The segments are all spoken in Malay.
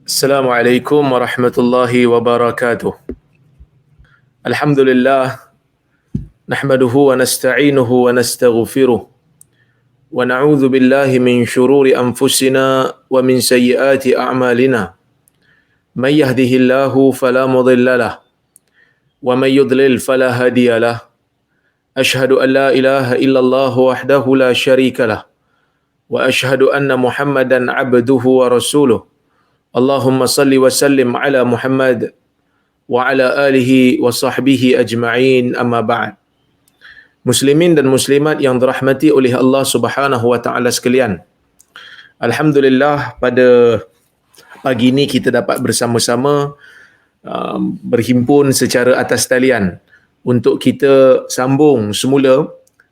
Assalamualaikum warahmatullahi wabarakatuh. Alhamdulillah, nahmaduhu wa nasta'inuhu wa nastaghfiruh. Wa na'udzu billahi min syururi anfusina wa min sayyiati a'malina. May yahdihillahu fala mudilla lah wa may yudlil fala hadiya lah. Ashhadu an la ilaha illallah wahdahu la syarika lah wa ashhadu anna Muhammadan 'abduhu wa rasuluh. Allahumma salli wa sallim ala Muhammad wa ala alihi wa sahbihi ajma'in, amma ba'd. Muslimin dan muslimat yang dirahmati oleh Allah Subhanahu wa taala sekalian. Alhamdulillah, pada pagi ini kita dapat bersama-sama berhimpun secara atas talian untuk kita sambung semula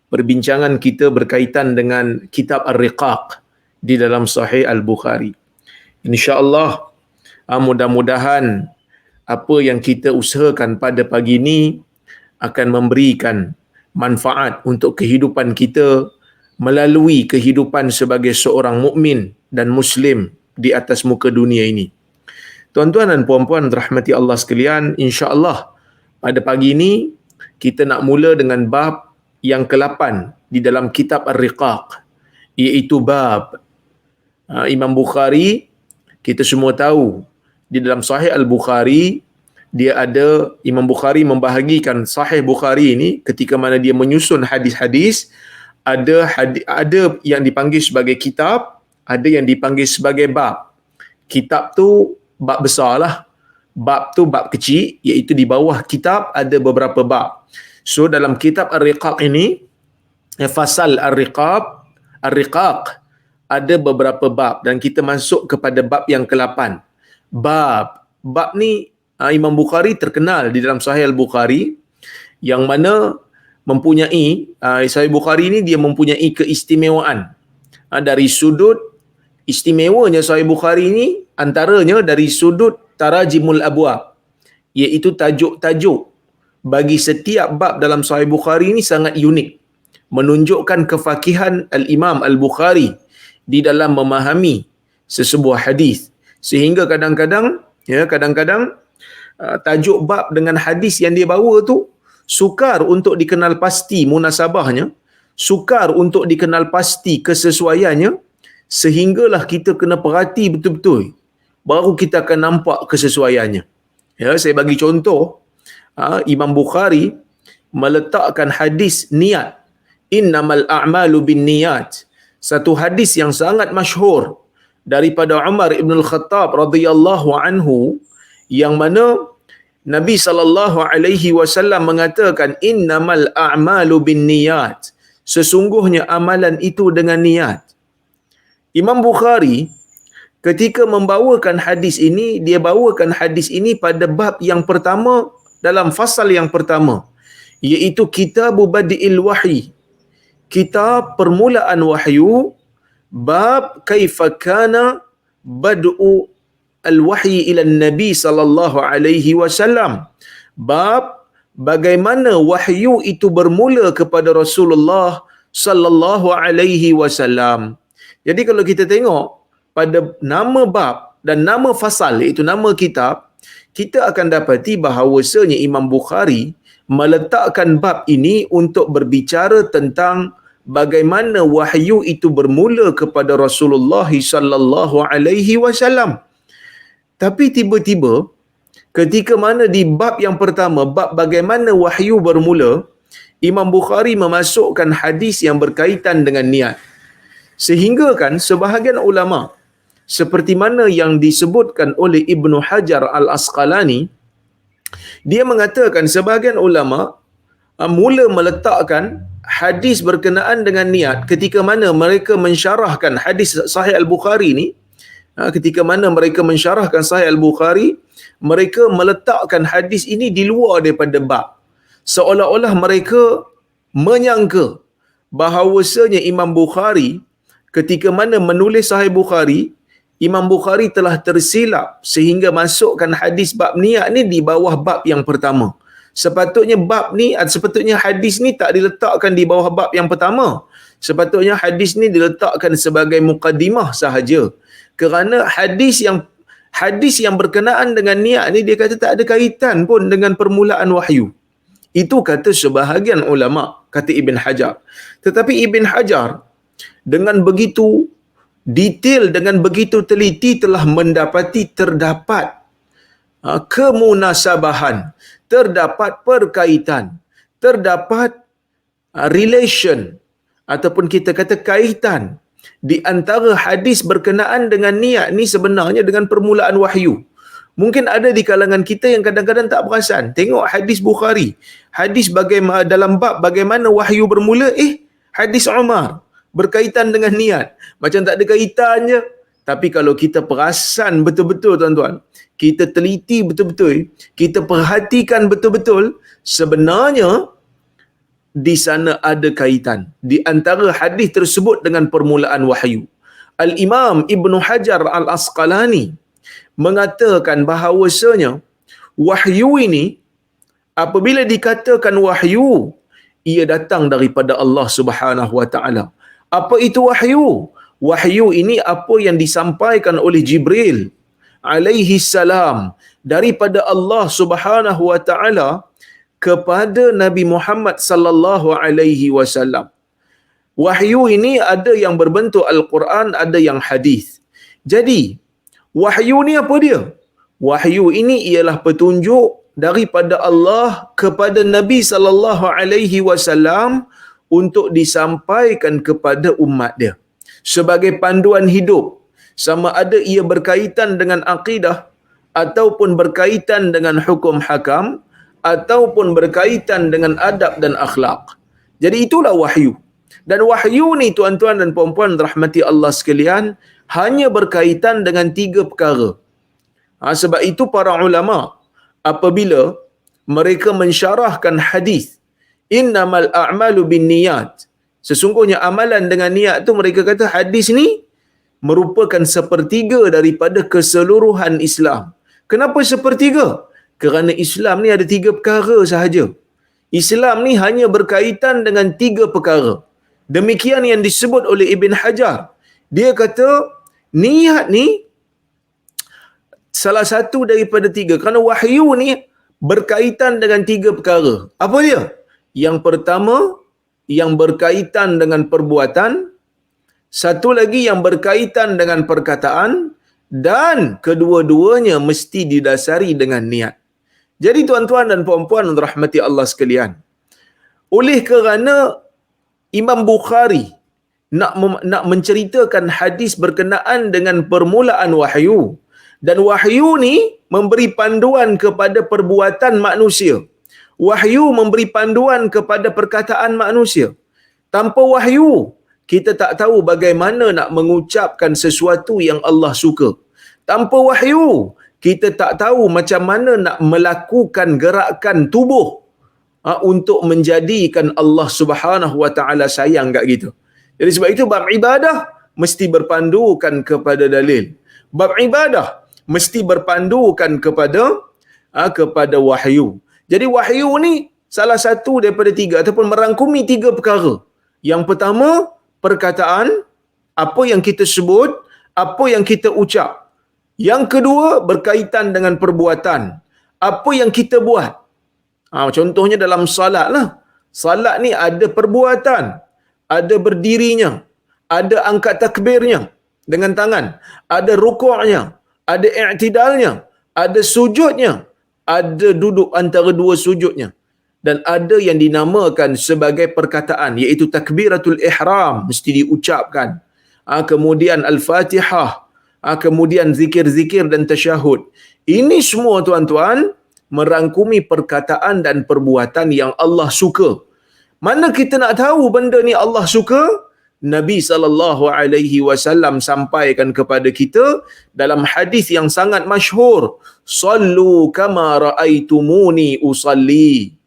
perbincangan kita berkaitan dengan kitab Ar-Riqaq di dalam Sahih Al-Bukhari. InsyaAllah, mudah-mudahan apa yang kita usahakan pada pagi ini akan memberikan manfaat untuk kehidupan kita melalui kehidupan sebagai seorang mukmin dan muslim di atas muka dunia ini. Tuan-tuan dan puan-puan rahmati Allah sekalian, insya-Allah pada pagi ini kita nak mula dengan bab yang ke-8 di dalam kitab Ar-Riqaq, iaitu bab Imam Bukhari. Kita semua tahu di dalam Sahih Al-Bukhari, Imam Bukhari membahagikan Sahih Bukhari ini ketika mana dia menyusun hadis-hadis, ada yang dipanggil sebagai kitab, ada yang dipanggil sebagai bab. Kitab tu bab besar lah, bab tu bab kecil, iaitu di bawah kitab ada beberapa bab. So dalam kitab Ar-Riqaq ini, fasal Ar-Riqaq ada beberapa bab dan kita masuk kepada bab yang ke-8. Bab ni Imam Bukhari terkenal di dalam Sahih Al-Bukhari, yang mana mempunyai Sahih Bukhari ini dia mempunyai keistimewaan. Dari sudut istimewanya Sahih Bukhari ini, antaranya dari sudut tarajimul abwab, iaitu tajuk-tajuk bagi setiap bab dalam Sahih Bukhari ini sangat unik, menunjukkan kefakihan Al-Imam Al-Bukhari di dalam memahami sesebuah hadis, sehingga kadang-kadang tajuk bab dengan hadis yang dia bawa tu sukar untuk dikenal pasti munasabahnya, sukar untuk dikenal pasti kesesuaiannya, sehinggalah kita kena perhati betul-betul baru kita akan nampak kesesuaiannya. Saya bagi contoh, Imam Bukhari meletakkan hadis niat, innamal a'malu bin niyat, satu hadis yang sangat masyhur daripada Umar ibn al-Khattab radhiyallahu anhu, yang mana Nabi SAW mengatakan innamal a'malu bin niyat, sesungguhnya amalan itu dengan niat. Imam Bukhari ketika membawakan hadis ini, dia bawakan hadis ini pada bab yang pertama dalam fasal yang pertama, iaitu Kitabu Badi'il Wahyi, kitab permulaan wahyu, bab kaifa kana bad'u al-wahyi ila Nabi sallallahu alaihi wasallam, bab bagaimana wahyu itu bermula kepada Rasulullah sallallahu alaihi wasallam. Jadi kalau kita tengok pada nama bab dan nama fasal, iaitu nama kitab, kita akan dapati bahawasanya Imam Bukhari meletakkan bab ini untuk berbicara tentang bagaimana wahyu itu bermula kepada Rasulullah sallallahu alaihi wasallam. Tapi tiba-tiba ketika mana di bab yang pertama, bab bagaimana wahyu bermula, Imam Bukhari memasukkan hadis yang berkaitan dengan niat. Sehingga kan sebahagian ulama, seperti mana yang disebutkan oleh Ibnu Hajar Al-Asqalani, dia mengatakan sebahagian ulama mula meletakkan hadis berkenaan dengan niat ketika mana mereka mensyarahkan hadis Sahih Al-Bukhari ni. Ketika mana mereka mensyarahkan Sahih Al-Bukhari, mereka meletakkan hadis ini di luar daripada bab, seolah-olah mereka menyangka bahawasanya Imam Bukhari ketika mana menulis Sahih Bukhari, Imam Bukhari telah tersilap sehingga masukkan hadis bab niat ni di bawah bab yang pertama. Sepatutnya hadis ni tak diletakkan di bawah bab yang pertama. Sepatutnya hadis ni diletakkan sebagai mukaddimah sahaja. Kerana hadis yang Hadis yang berkenaan dengan niat ni dia kata tak ada kaitan pun dengan permulaan wahyu. Itu kata sebahagian ulama, kata Ibn Hajar. Tetapi Ibn Hajar dengan begitu detail, dengan begitu teliti telah mendapati terdapat kemunasabahan, terdapat perkaitan, terdapat relation ataupun kita kata kaitan di antara hadis berkenaan dengan niat ni sebenarnya dengan permulaan wahyu. Mungkin ada di kalangan kita yang kadang-kadang tak perasan. Tengok hadis Bukhari, hadis bagaimana dalam bab bagaimana wahyu bermula, hadis Umar berkaitan dengan niat. Macam tak ada kaitannya. Tapi kalau kita perasan betul-betul tuan-tuan, kita teliti betul-betul, kita perhatikan betul-betul, sebenarnya di sana ada kaitan di antara hadis tersebut dengan permulaan wahyu. Al-Imam Ibn Hajar Al-Asqalani mengatakan bahawasanya wahyu ini, apabila dikatakan wahyu, ia datang daripada Allah Subhanahu wa taala. Apa itu wahyu? Wahyu ini apa yang disampaikan oleh Jibril alaihi salam daripada Allah Subhanahu wa taala kepada Nabi Muhammad sallallahu alaihi wasallam. Wahyu ini ada yang berbentuk Al-Quran, ada yang hadis. Jadi, wahyu ni apa dia? Wahyu ini ialah petunjuk daripada Allah kepada Nabi sallallahu alaihi wasallam untuk disampaikan kepada umat dia sebagai panduan hidup, sama ada ia berkaitan dengan akidah ataupun berkaitan dengan hukum hakam ataupun berkaitan dengan adab dan akhlak. Jadi itulah wahyu. Dan wahyu ni tuan-tuan dan puan-puan rahmati Allah sekalian, hanya berkaitan dengan 3 perkara. Sebab itu para ulama apabila mereka mensyarahkan hadis innamal a'malu binniyat, sesungguhnya amalan dengan niat tu, mereka kata hadis ni merupakan sepertiga daripada keseluruhan Islam. Kenapa sepertiga? Kerana Islam ni ada 3 perkara sahaja. Islam ni hanya berkaitan dengan 3 perkara. Demikian yang disebut oleh Ibn Hajar. Dia kata niat ni salah satu daripada 3. Kerana wahyu ni berkaitan dengan 3 perkara. Apa dia? Yang pertama, yang berkaitan dengan perbuatan. Satu lagi yang berkaitan dengan perkataan. Dan kedua-duanya mesti didasari dengan niat. Jadi tuan-tuan dan puan-puan rahmati Allah sekalian, oleh kerana Imam Bukhari nak menceritakan hadis berkenaan dengan permulaan wahyu, dan wahyu ni memberi panduan kepada perbuatan manusia, wahyu memberi panduan kepada perkataan manusia. Tanpa wahyu, kita tak tahu bagaimana nak mengucapkan sesuatu yang Allah suka. Tanpa wahyu, kita tak tahu macam mana nak melakukan gerakan tubuh untuk menjadikan Allah Subhanahu wa taala sayang kat kita. Jadi sebab itu bab ibadah mesti berpandukan kepada dalil. Bab ibadah mesti berpandukan kepada wahyu. Jadi wahyu ni salah satu daripada 3 ataupun merangkumi 3 perkara. Yang pertama, perkataan, apa yang kita sebut, apa yang kita ucap. Yang kedua, berkaitan dengan perbuatan, apa yang kita buat. Contohnya dalam salat lah. Salat ni ada perbuatan, ada berdirinya, ada angkat takbirnya dengan tangan, ada rukuknya, ada i'tidalnya, ada sujudnya, ada duduk antara 2 sujudnya, dan ada yang dinamakan sebagai perkataan, iaitu takbiratul ihram, mesti diucapkan. Kemudian al-Fatihah, kemudian zikir-zikir dan tasyahud. Ini semua tuan-tuan merangkumi perkataan dan perbuatan yang Allah suka. Mana kita nak tahu benda ni Allah suka? Nabi SAW sampaikan kepada kita dalam hadis yang sangat masyhur, sallu kama raaitumuni usalli.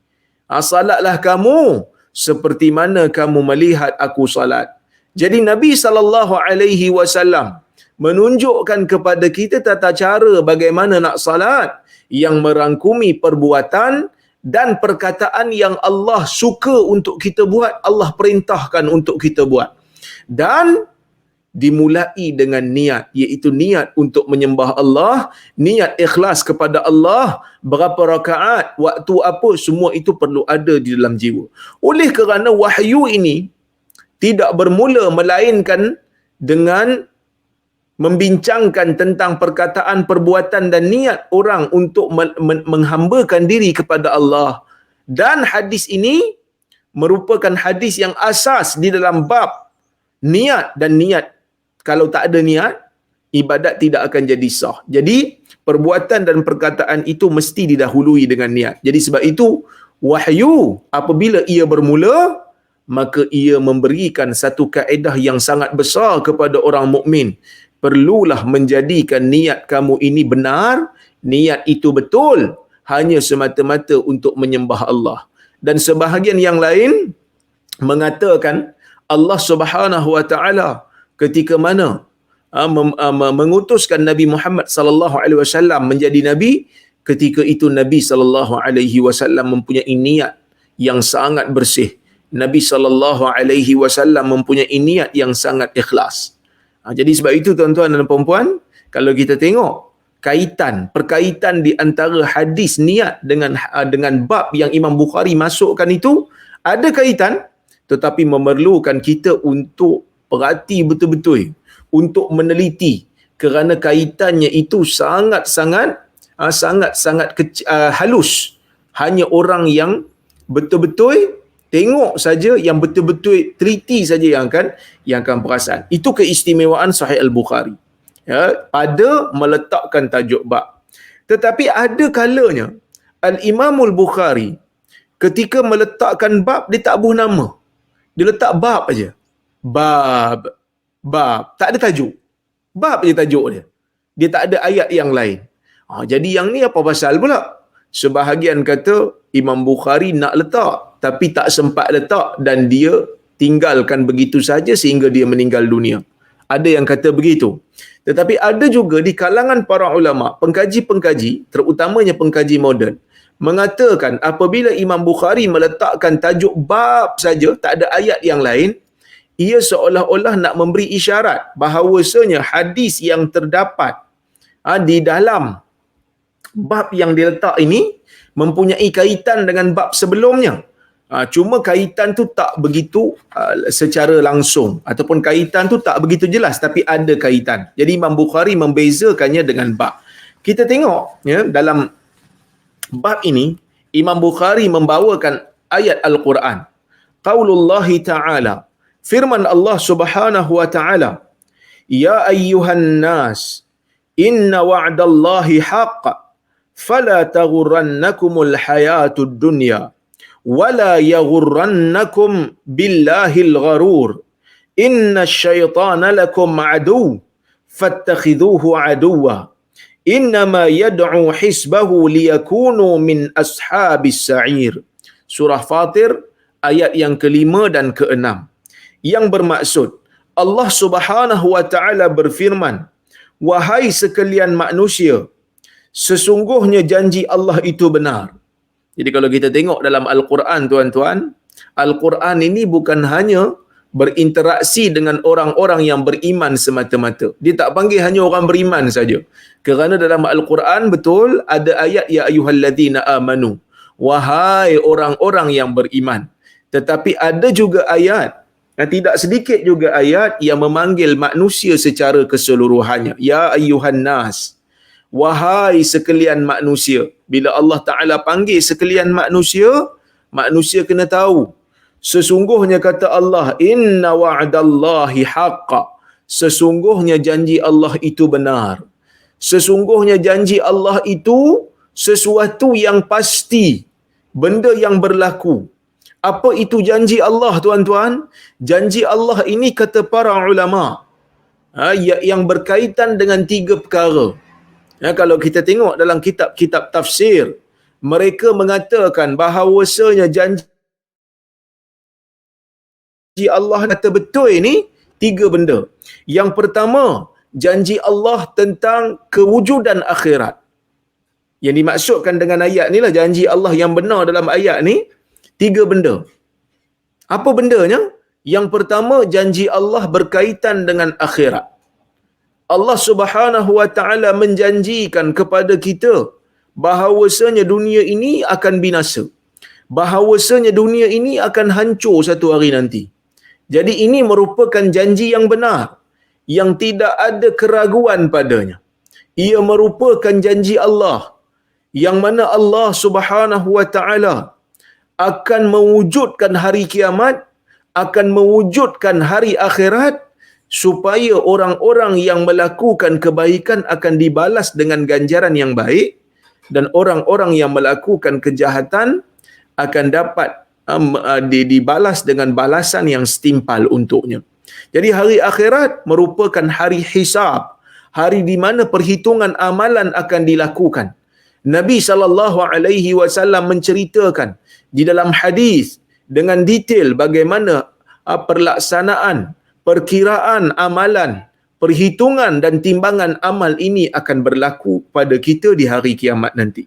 Salatlah kamu seperti mana kamu melihat aku salat. Jadi Nabi SAW menunjukkan kepada kita tata cara bagaimana nak salat yang merangkumi perbuatan dan perkataan yang Allah suka untuk kita buat, Allah perintahkan untuk kita buat. Dan dimulai dengan niat, iaitu niat untuk menyembah Allah, niat ikhlas kepada Allah, berapa rakaat, waktu apa, semua itu perlu ada di dalam jiwa. Oleh kerana wahyu ini tidak bermula melainkan dengan membincangkan tentang perkataan, perbuatan dan niat orang untuk menghambakan diri kepada Allah. Dan hadis ini merupakan hadis yang asas di dalam bab niat, dan niat, kalau tak ada niat, ibadat tidak akan jadi sah. Jadi perbuatan dan perkataan itu mesti didahului dengan niat. Jadi sebab itu wahyu apabila ia bermula, maka ia memberikan satu kaedah yang sangat besar kepada orang mukmin. Perlulah menjadikan niat kamu ini benar, niat itu betul, hanya semata-mata untuk menyembah Allah. Dan sebahagian yang lain mengatakan Allah Subhanahu wa taala ketika mana mengutuskan Nabi Muhammad sallallahu alaihi wasallam menjadi nabi, ketika itu Nabi sallallahu alaihi wasallam mempunyai niat yang sangat bersih. Nabi sallallahu alaihi wasallam mempunyai niat yang sangat ikhlas. Jadi sebab itu tuan-tuan dan puan-puan, kalau kita tengok perkaitan di antara hadis niat dengan bab yang Imam Bukhari masukkan itu ada kaitan, tetapi memerlukan kita untuk perhati betul-betul, untuk meneliti, kerana kaitannya itu sangat-sangat halus. Hanya orang yang betul-betul tengok saja, yang betul-betul teliti saja yang akan perasan. Itu keistimewaan Sahih Al-Bukhari, ya, pada meletakkan tajuk bab. Tetapi ada kalanya Al-Imamul Bukhari ketika meletakkan bab, dia tak buh nama. Dia letak bab aja. Bab. Tak ada tajuk. Bab je tajuk dia. Dia tak ada ayat yang lain. Jadi yang ni apa pasal pula? Sebahagian kata Imam Bukhari nak letak, tapi tak sempat letak dan dia tinggalkan begitu saja sehingga dia meninggal dunia. Ada yang kata begitu. Tetapi ada juga di kalangan para ulama, pengkaji-pengkaji, terutamanya pengkaji moden, mengatakan apabila Imam Bukhari meletakkan tajuk bab saja, tak ada ayat yang lain, ia seolah-olah nak memberi isyarat bahawasanya hadis yang terdapat di dalam bab yang diletak ini mempunyai kaitan dengan bab sebelumnya. Cuma kaitan tu tak begitu secara langsung, ataupun kaitan tu tak begitu jelas, tapi ada kaitan. Jadi Imam Bukhari membezakannya dengan bab. Kita tengok, ya, dalam bab ini Imam Bukhari membawakan ayat Al-Quran. Qaulullahi ta'ala, firman Allah Subhanahu wa ta'ala, ya ayyuhan nas inna wa'dallahi haqq fala taghurrannakumul hayatud dunya wala yaghurrannakum billahil gharur inna syaitana lakum adu fattakhidhuhu aduwa innama yad'u hisbahu liyakunu min ashabis sa'ir. Surah Fatir ayat yang ke-5 dan ke-6, yang bermaksud Allah Subhanahu wa taala berfirman, wahai sekalian manusia, sesungguhnya janji Allah itu benar. Jadi kalau kita tengok dalam Al-Quran, tuan-tuan, Al-Quran ini bukan hanya berinteraksi dengan orang-orang yang beriman semata-mata. Dia tak panggil hanya orang beriman saja. Kerana dalam Al-Quran betul ada ayat ya ayyuhalladzina amanu, wahai orang-orang yang beriman. Tetapi ada juga ayat, tidak sedikit juga ayat yang memanggil manusia secara keseluruhannya. Ya ayyuhan nas, wahai sekalian manusia. Bila Allah Ta'ala panggil sekalian manusia, manusia kena tahu, sesungguhnya kata Allah, inna wa'dallahi haqqa, sesungguhnya janji Allah itu benar. Sesungguhnya janji Allah itu sesuatu yang pasti, benda yang berlaku. Apa itu janji Allah, tuan-tuan? Janji Allah ini kata para ulama, yang berkaitan dengan 3 perkara. Kalau kita tengok dalam kitab-kitab tafsir, mereka mengatakan bahawasanya janji Allah kata betul ini 3 benda. Yang pertama, janji Allah tentang kewujudan akhirat. Yang dimaksudkan dengan ayat ni lah, janji Allah yang benar dalam ayat ni 3 benda. Apa bendanya? Yang pertama, janji Allah berkaitan dengan akhirat. Allah Subhanahu wa taala menjanjikan kepada kita bahawasanya dunia ini akan binasa. Bahawasanya dunia ini akan hancur satu hari nanti. Jadi ini merupakan janji yang benar, yang tidak ada keraguan padanya. Ia merupakan janji Allah, yang mana Allah Subhanahu wa taala akan mewujudkan hari kiamat, akan mewujudkan hari akhirat, supaya orang-orang yang melakukan kebaikan akan dibalas dengan ganjaran yang baik, dan orang-orang yang melakukan kejahatan akan dapat dibalas dengan balasan yang setimpal untuknya. Jadi hari akhirat merupakan hari hisab, hari di mana perhitungan amalan akan dilakukan. Nabi SAW menceritakan di dalam hadis dengan detail bagaimana perlaksanaan, perkiraan amalan, perhitungan dan timbangan amal ini akan berlaku pada kita di hari kiamat nanti.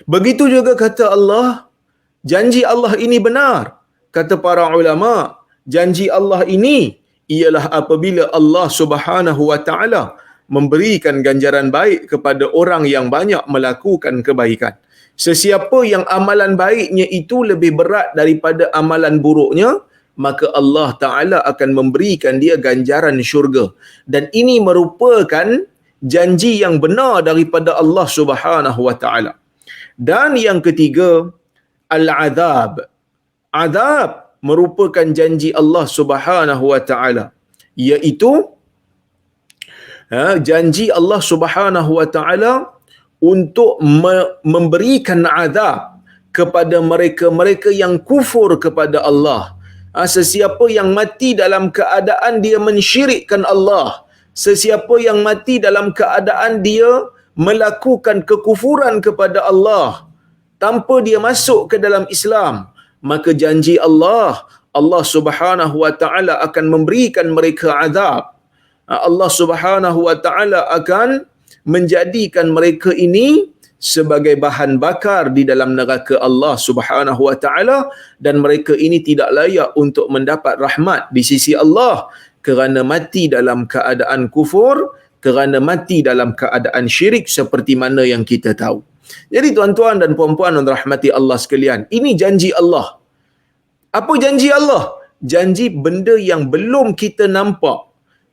Begitu juga kata Allah, janji Allah ini benar. Kata para ulama, janji Allah ini ialah apabila Allah Subhanahu wa taala memberikan ganjaran baik kepada orang yang banyak melakukan kebaikan. Sesiapa yang amalan baiknya itu lebih berat daripada amalan buruknya, maka Allah Ta'ala akan memberikan dia ganjaran syurga. Dan ini merupakan janji yang benar daripada Allah Subhanahu wa taala. Dan yang ketiga, al-azab. Azab merupakan janji Allah Subhanahu wa taala, iaitu janji Allah Subhanahu wa taala untuk memberikan azab kepada mereka-mereka yang kufur kepada Allah. Sesiapa yang mati dalam keadaan dia mensyirikkan Allah, sesiapa yang mati dalam keadaan dia melakukan kekufuran kepada Allah tanpa dia masuk ke dalam Islam, maka janji Allah, Allah Subhanahu wa taala akan memberikan mereka azab. Allah Subhanahu wa taala akan menjadikan mereka ini sebagai bahan bakar di dalam neraka Allah Subhanahu wa taala, dan mereka ini tidak layak untuk mendapat rahmat di sisi Allah kerana mati dalam keadaan kufur, kerana mati dalam keadaan syirik seperti mana yang kita tahu. Jadi tuan-tuan dan puan-puan yang dirahmati Allah sekalian, ini janji Allah. Apa janji Allah? Janji benda yang belum kita nampak.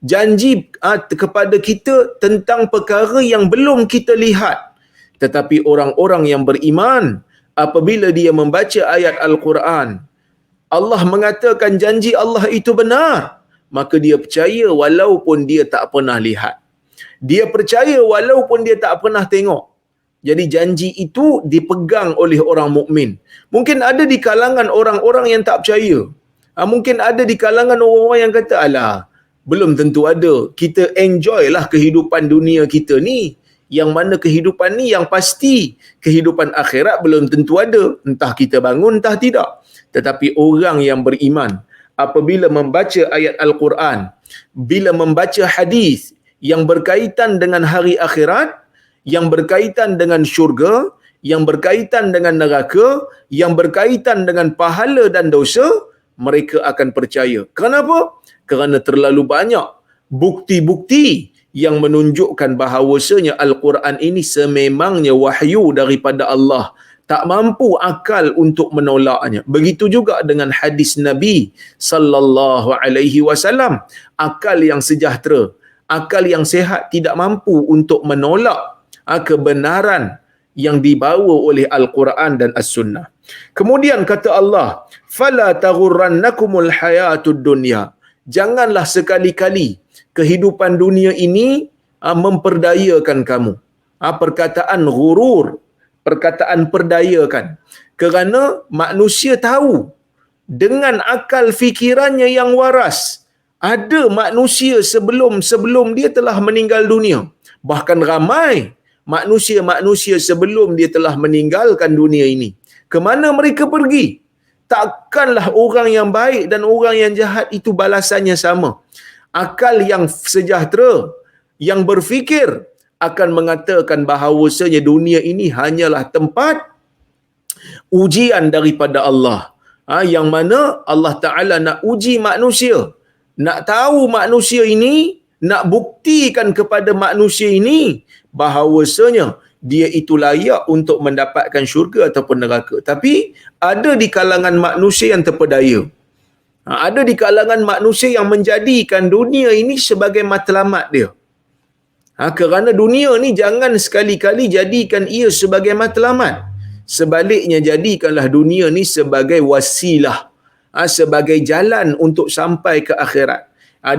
Janji kepada kita tentang perkara yang belum kita lihat. Tetapi orang-orang yang beriman, apabila dia membaca ayat Al-Quran, Allah mengatakan janji Allah itu benar, maka dia percaya walaupun dia tak pernah lihat. Dia percaya walaupun dia tak pernah tengok. Jadi janji itu dipegang oleh orang mukmin. Mungkin ada di kalangan orang-orang yang tak percaya. Mungkin ada di kalangan orang-orang yang kata, alah, belum tentu ada. Kita enjoy lah kehidupan dunia kita ni. Yang mana kehidupan ni yang pasti. Kehidupan akhirat belum tentu ada. Entah kita bangun, entah tidak. Tetapi orang yang beriman, apabila membaca ayat Al-Quran, bila membaca hadis yang berkaitan dengan hari akhirat, yang berkaitan dengan syurga, yang berkaitan dengan neraka, yang berkaitan dengan pahala dan dosa, mereka akan percaya. Kenapa? Kerana terlalu banyak bukti-bukti yang menunjukkan bahawasanya Al-Quran ini sememangnya wahyu daripada Allah. Tak mampu akal untuk menolaknya. Begitu juga dengan hadis Nabi sallallahu alaihi wasallam. Akal yang sejahtera, akal yang sihat tidak mampu untuk menolak kebenaran yang dibawa oleh Al-Quran dan As-Sunnah. Kemudian kata Allah, "Fala taghurrannakumul hayatud dunya." Janganlah sekali-kali kehidupan dunia ini memperdayakan kamu. Perkataan ghurur, perkataan perdayakan. Kerana manusia tahu dengan akal fikirannya yang waras, ada manusia sebelum dia telah meninggal dunia. Bahkan ramai manusia-manusia sebelum dia telah meninggalkan dunia ini. Ke mana mereka pergi? Takkanlah orang yang baik dan orang yang jahat itu balasannya sama. Akal yang sejahtera, yang berfikir, akan mengatakan bahawasanya dunia ini hanyalah tempat ujian daripada Allah. Yang mana Allah Ta'ala nak uji manusia, nak tahu manusia ini, nak buktikan kepada manusia ini bahawasanya dia itu layak untuk mendapatkan syurga ataupun neraka. Tapi ada di kalangan manusia yang terpedaya. Ada di kalangan manusia yang menjadikan dunia ini sebagai matlamat dia. Kerana dunia ni jangan sekali-kali jadikan ia sebagai matlamat. Sebaliknya jadikanlah dunia ni sebagai wasilah, sebagai jalan untuk sampai ke akhirat.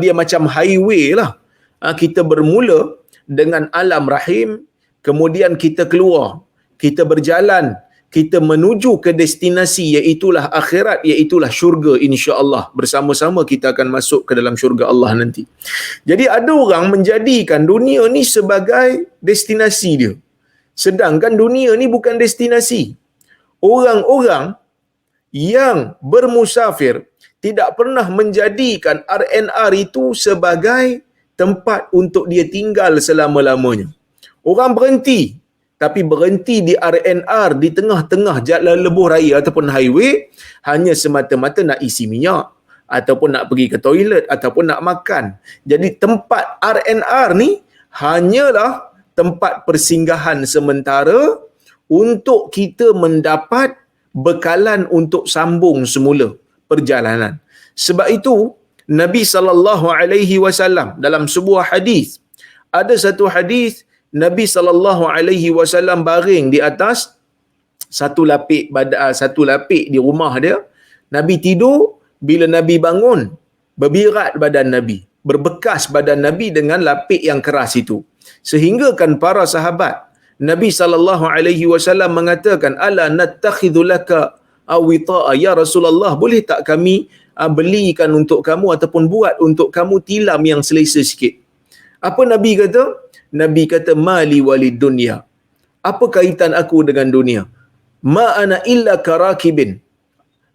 Dia macam highway lah. Kita bermula dengan alam rahim, kemudian kita keluar, kita berjalan, kita menuju ke destinasi, iaitulah akhirat, iaitulah syurga, insya-Allah. Bersama-sama kita akan masuk ke dalam syurga Allah nanti. Jadi ada orang menjadikan dunia ni sebagai destinasi dia, sedangkan dunia ni bukan destinasi. Orang-orang yang bermusafir tidak pernah menjadikan RNR itu sebagai tempat untuk dia tinggal selama-lamanya. Orang berhenti, tapi berhenti di RNR di tengah-tengah jalan lebuh raya ataupun highway hanya semata-mata nak isi minyak, ataupun nak pergi ke toilet, ataupun nak makan. Jadi tempat RNR ni hanyalah tempat persinggahan sementara untuk kita mendapat bekalan untuk sambung semula perjalanan. Sebab itu Nabi SAW dalam sebuah hadis, ada satu hadis Nabi SAW baring di atas satu lapik di rumah dia. Nabi tidur, bila Nabi bangun, berbirat badan Nabi, berbekas badan Nabi dengan lapik yang keras itu. Sehingga kan para sahabat Nabi SAW mengatakan, ala nattakhidhu laka awita'a, ya Rasulullah, boleh tak kami belikan untuk kamu ataupun buat untuk kamu tilam yang selesa sikit? Apa Nabi kata? Nabi kata, mali walid dunya, apa kaitan aku dengan dunia? Ma ana illa karakibin.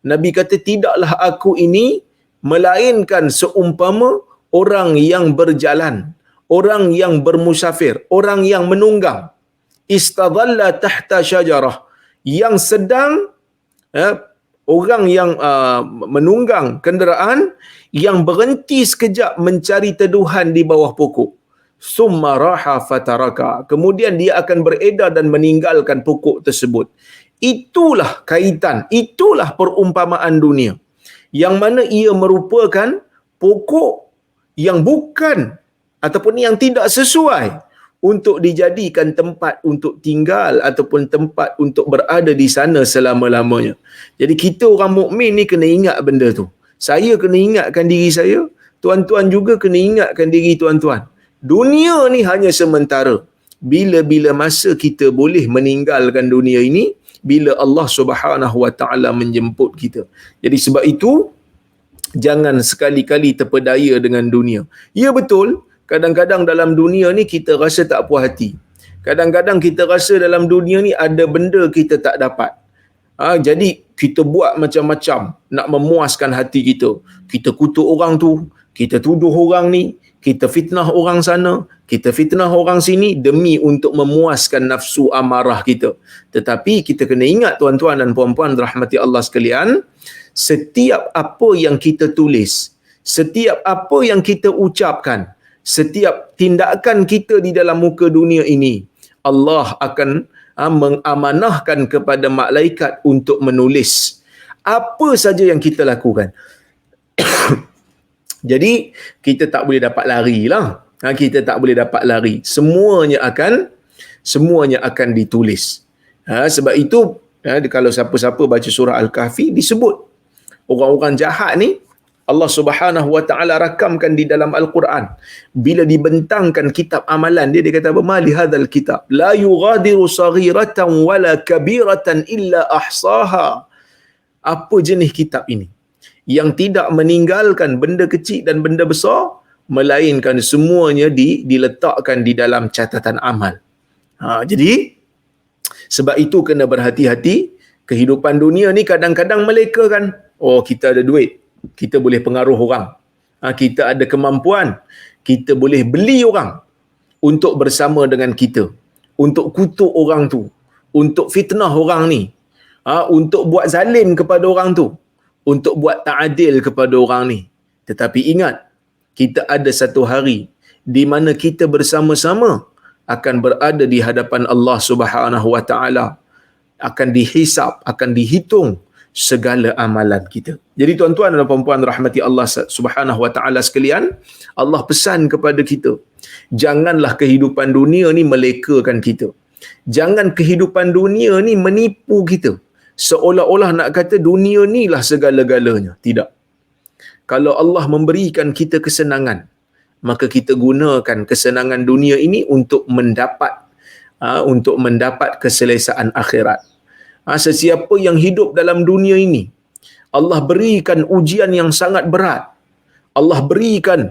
Nabi kata, tidaklah aku ini melainkan seumpama orang yang berjalan, orang yang bermusafir, orang yang menunggang. Istadalla tahta syajarah, yang sedang orang yang menunggang kenderaan yang berhenti sekejap mencari teduhan di bawah pokok. Summa raha fataraka, kemudian dia akan beredar dan meninggalkan pokok tersebut. Itulah kaitan, itulah perumpamaan dunia, yang mana ia merupakan pokok yang bukan ataupun yang tidak sesuai untuk dijadikan tempat untuk tinggal ataupun tempat untuk berada di sana selama-lamanya. Jadi kita orang mukmin ni kena ingat benda tu. Saya kena ingatkan diri saya, tuan-tuan juga kena ingatkan diri tuan-tuan. Dunia ni hanya sementara. Bila-bila masa kita boleh meninggalkan dunia ini, bila Allah Subhanahu Wa Taala menjemput kita. Jadi sebab itu jangan sekali-kali terpedaya dengan dunia. Ya betul, kadang-kadang dalam dunia ni kita rasa tak puas hati. Kadang-kadang kita rasa dalam dunia ni ada benda kita tak dapat. Jadi kita buat macam-macam nak memuaskan hati kita. Kita kutuk orang tu, kita tuduh orang ni, kita fitnah orang sana, kita fitnah orang sini demi untuk memuaskan nafsu amarah kita. Tetapi kita kena ingat tuan-tuan dan puan-puan rahmati Allah sekalian, setiap apa yang kita tulis, setiap apa yang kita ucapkan, setiap tindakan kita di dalam muka dunia ini, Allah akan mengamanahkan kepada malaikat untuk menulis apa saja yang kita lakukan. Jadi kita tak boleh dapat lari lah. Kita tak boleh dapat lari. Semuanya akan ditulis. Sebab itu kalau siapa-siapa baca surah Al-Kahfi, disebut orang-orang jahat ni Allah Subhanahu Wa Taala rakamkan di dalam Al-Quran. Bila dibentangkan kitab amalan dia, dia kata apa? Mali hadzal kitab la yughadiru saghiratan wala kabiratan illa ahsaha. Apa jenis kitab ini yang tidak meninggalkan benda kecil dan benda besar, melainkan semuanya diletakkan di dalam catatan amal. Jadi sebab itu kena berhati-hati. Kehidupan dunia ni kadang-kadang mereka kan, oh kita ada duit, kita boleh pengaruh orang, kita ada kemampuan, kita boleh beli orang untuk bersama dengan kita, untuk kutuk orang tu, untuk fitnah orang ni, untuk buat zalim kepada orang tu. untuk buat ta'adil kepada orang ni. Tetapi ingat, kita ada satu hari di mana kita bersama-sama akan berada di hadapan Allah Subhanahu wa taala, akan dihisap, akan dihitung segala amalan kita. Jadi tuan-tuan dan puan-puan rahmati Allah Subhanahu wa taala sekalian, Allah pesan kepada kita, janganlah kehidupan dunia ni melekakan kita. Jangan kehidupan dunia ni menipu kita, seolah-olah nak kata dunia ni lah segala-galanya. Tidak. Kalau Allah memberikan kita kesenangan, maka kita gunakan kesenangan dunia ini untuk mendapat keselesaan akhirat. Sesiapa yang hidup dalam dunia ini, Allah berikan ujian yang sangat berat, Allah berikan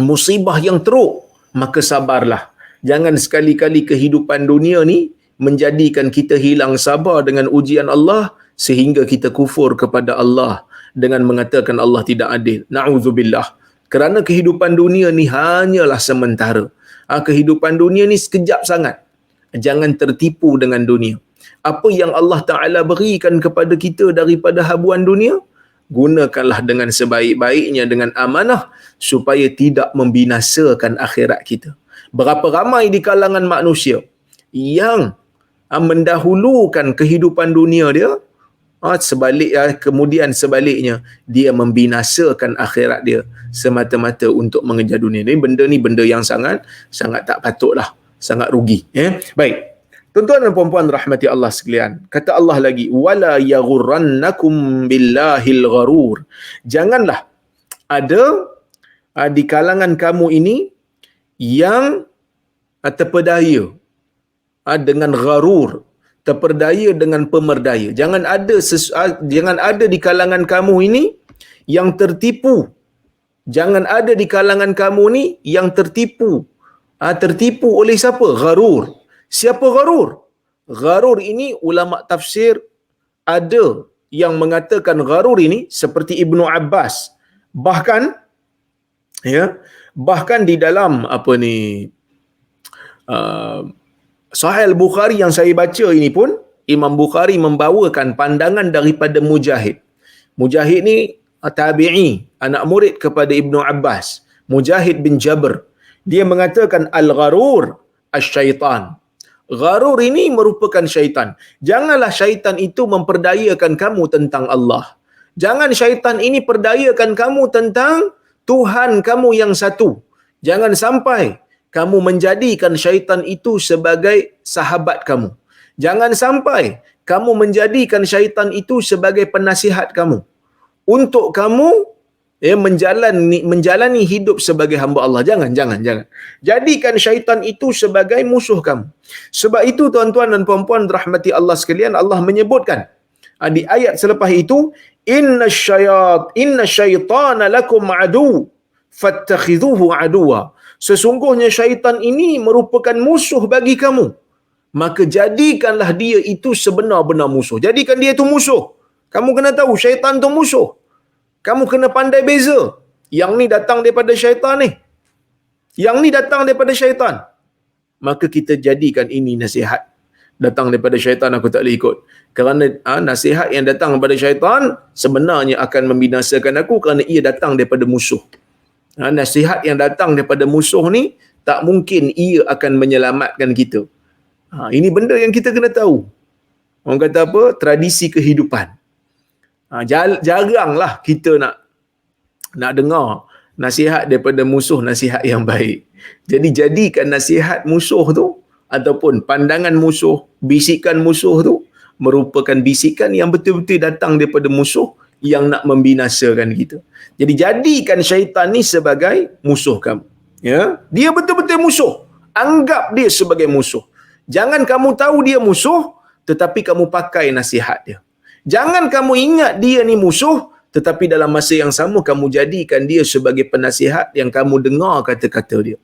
musibah yang teruk, maka sabarlah. Jangan sekali-kali kehidupan dunia ni menjadikan kita hilang sabar dengan ujian Allah, sehingga kita kufur kepada Allah dengan mengatakan Allah tidak adil. Na'udzubillah. Kerana kehidupan dunia ni hanyalah sementara. Kehidupan dunia ni sekejap sangat. Jangan tertipu dengan dunia. Apa yang Allah Ta'ala berikan kepada kita daripada habuan dunia, gunakanlah dengan sebaik-baiknya, dengan amanah, supaya tidak membinasakan akhirat kita. Berapa ramai di kalangan manusia yang mendahulukan kehidupan dunia dia, kemudian sebaliknya dia membinasakan akhirat dia semata-mata untuk mengejar dunia. Ni benda yang sangat tak patutlah, sangat rugi. Baik. Tuan-tuan dan puan-puan rahmati Allah sekalian, kata Allah lagi, wala yaghurrannakum billahil gharur. Janganlah ada di kalangan kamu ini yang terpedaya dengan gharur, terpedaya dengan pemerdaya. Jangan ada di kalangan kamu ini yang tertipu. Jangan ada di kalangan kamu ni yang tertipu. Tertipu oleh siapa? Gharur. Siapa gharur? Gharur ini ulama tafsir ada yang mengatakan gharur ini seperti Ibnu Abbas. Bahkan di dalam Sahih Al-Bukhari yang saya baca ini pun, Imam Bukhari membawakan pandangan daripada Mujahid. Mujahid ni tabi'i, anak murid kepada Ibnu Abbas. Mujahid bin Jabr. Dia mengatakan al-gharur asy-syaitan. Gharur ini merupakan syaitan. Janganlah syaitan itu memperdayakan kamu tentang Allah. Jangan syaitan ini perdayakan kamu tentang Tuhan kamu yang satu. Jangan sampai kamu menjadikan syaitan itu sebagai sahabat kamu. Jangan sampai kamu menjadikan syaitan itu sebagai penasihat kamu untuk kamu menjalani hidup sebagai hamba Allah. Jangan. Jadikan syaitan itu sebagai musuh kamu. Sebab itu tuan-tuan dan puan-puan rahmati Allah sekalian, Allah menyebutkan di ayat selepas itu, inna syaitana lakum adu fattakhidhuhu aduwa. Sesungguhnya syaitan ini merupakan musuh bagi kamu, maka jadikanlah dia itu sebenar-benar musuh. Jadikan dia itu musuh. Kamu kena tahu syaitan itu musuh. Kamu kena pandai beza. Yang ni datang daripada syaitan ni. Yang ni datang daripada syaitan. Maka kita jadikan ini nasihat. Datang daripada syaitan aku tak boleh ikut. Kerana nasihat yang datang daripada syaitan sebenarnya akan membinasakan aku, kerana ia datang daripada musuh. Nasihat yang datang daripada musuh ni tak mungkin ia akan menyelamatkan kita. Ini benda yang kita kena tahu. Orang kata apa? Tradisi kehidupan. Jaranglah kita nak dengar nasihat daripada musuh, nasihat yang baik. Jadi jadikan nasihat musuh tu ataupun pandangan musuh, bisikan musuh tu merupakan bisikan yang betul-betul datang daripada musuh yang nak membinasakan kita. Jadi jadikan syaitan ni sebagai musuh kamu. Ya, dia betul-betul musuh. Anggap dia sebagai musuh. Jangan kamu tahu dia musuh tetapi kamu pakai nasihat dia. Jangan kamu ingat dia ni musuh tetapi dalam masa yang sama kamu jadikan dia sebagai penasihat yang kamu dengar kata-kata dia.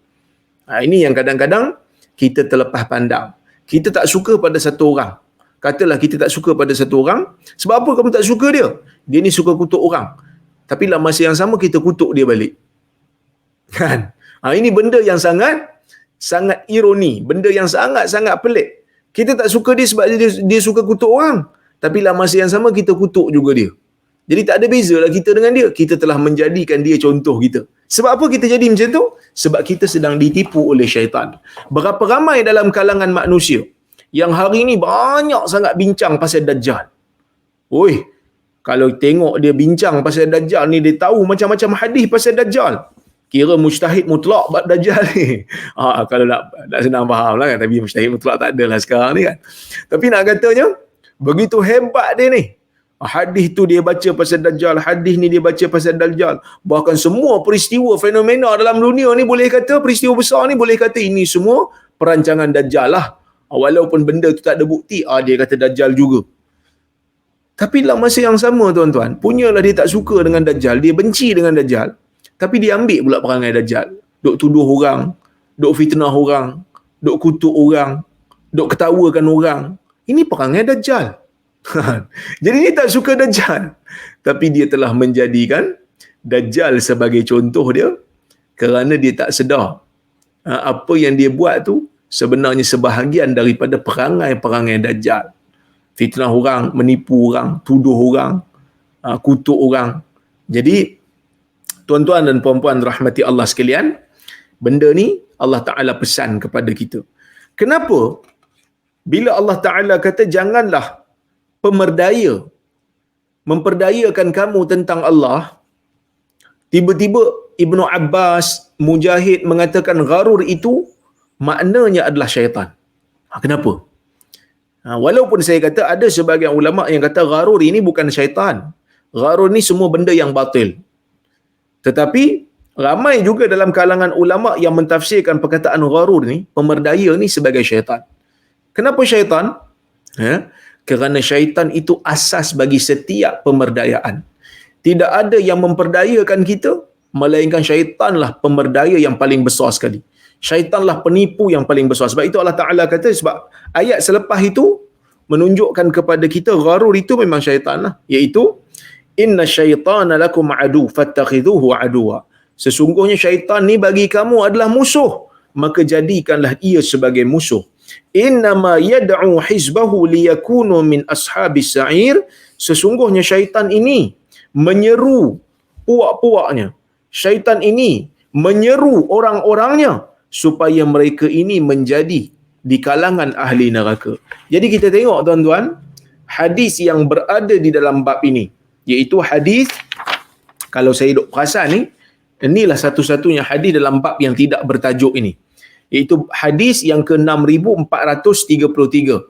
Ini yang kadang-kadang kita terlepas pandang. Kita tak suka pada satu orang. Katalah kita tak suka pada satu orang. Sebab apa kamu tak suka dia? Dia ni suka kutuk orang. Tapi dalam masa yang sama kita kutuk dia balik. Kan? Ini benda yang sangat ironi. Benda yang sangat-sangat pelik. Kita tak suka dia sebab dia suka kutuk orang. tapi dalam masa yang sama kita kutuk juga dia. Jadi tak ada beza lah kita dengan dia. Kita telah menjadikan dia contoh kita. Sebab apa kita jadi macam tu? Sebab kita sedang ditipu oleh syaitan. Berapa ramai dalam kalangan manusia yang hari ni banyak sangat bincang pasal Dajjal. Oi, kalau tengok dia bincang pasal Dajjal ni, dia tahu macam-macam hadis pasal Dajjal. Kira mujtahid mutlak bab Dajjal ni. Kalau nak senang faham lah kan. Tapi mujtahid mutlak tak ada lah sekarang ni kan. Tapi nak katanya, begitu hebat dia ni. Hadis tu dia baca pasal Dajjal, hadis ni dia baca pasal Dajjal. Bahkan semua peristiwa fenomena dalam dunia ni boleh kata, peristiwa besar ni boleh kata ini semua perancangan Dajjal lah. Walaupun benda tu tak ada bukti, dia kata Dajjal juga. Tapi dalam masa yang sama tuan-tuan, punyalah dia tak suka dengan Dajjal, dia benci dengan Dajjal, tapi dia ambil pula perangai Dajjal. Duk tuduh orang, duk fitnah orang, duk kutuk orang, duk ketawakan orang. Ini perangai Dajjal. Jadi dia tak suka Dajjal, tapi dia telah menjadikan Dajjal sebagai contoh dia, kerana dia tak sedar apa yang dia buat tu sebenarnya sebahagian daripada perangai-perangai Dajjal. Fitnah orang, menipu orang, tuduh orang, kutuk orang. Jadi tuan-tuan dan puan-puan rahmati Allah sekalian, benda ni Allah Ta'ala pesan kepada kita. Kenapa? Bila Allah Ta'ala kata janganlah memperdayakan kamu tentang Allah, tiba-tiba Ibnu Abbas, Mujahid mengatakan gharur itu maknanya adalah syaitan. Kenapa? Walaupun saya kata ada sebahagian ulama yang kata gharur ini bukan syaitan. Gharur ni semua benda yang batil. Tetapi ramai juga dalam kalangan ulama yang mentafsirkan perkataan gharur ni, pemerdaya ni, sebagai syaitan. Kenapa syaitan? Kerana syaitan itu asas bagi setiap pemerdayaan. Tidak ada yang memperdayakan kita, melainkan syaitanlah pemerdaya yang paling besar sekali. Syaitanlah penipu yang paling besar. Sebab itu Allah Ta'ala kata, sebab ayat selepas itu menunjukkan kepada kita gharur itu memang syaitan lah. Iaitu, inna syaitana lakum adu fattakhidhuhu aduwa. Sesungguhnya syaitan ni bagi kamu adalah musuh, maka jadikanlah ia sebagai musuh. Innama yad'u hizbahu liyakunu min ashabis sa'ir. Sesungguhnya syaitan ini menyeru puak-puaknya. Syaitan ini menyeru orang-orangnya supaya mereka ini menjadi di kalangan ahli neraka. Jadi kita tengok tuan-tuan, hadis yang berada di dalam bab ini, iaitu hadis, kalau saya duk perasan ni, inilah satu-satunya hadis dalam bab yang tidak bertajuk ini, iaitu hadis yang ke-6433.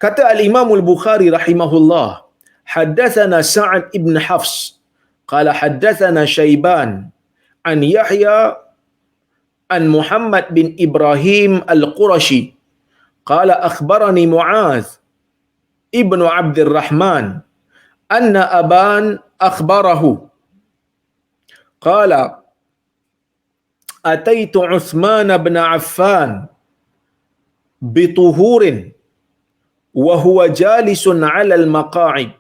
Kata al-Imam al-Bukhari rahimahullah, haddatsana Sa'ad ibn Hafs qala haddatsana Syaiban an Yahya an Muhammad bin Ibrahim al-Qurashi qala akhbarani Mu'adh ibn Abdul Rahman anna aban akhbarahu qala ataitu Uthman bin Affan bituhurin wa huwa jalisun 'ala al-maqa'id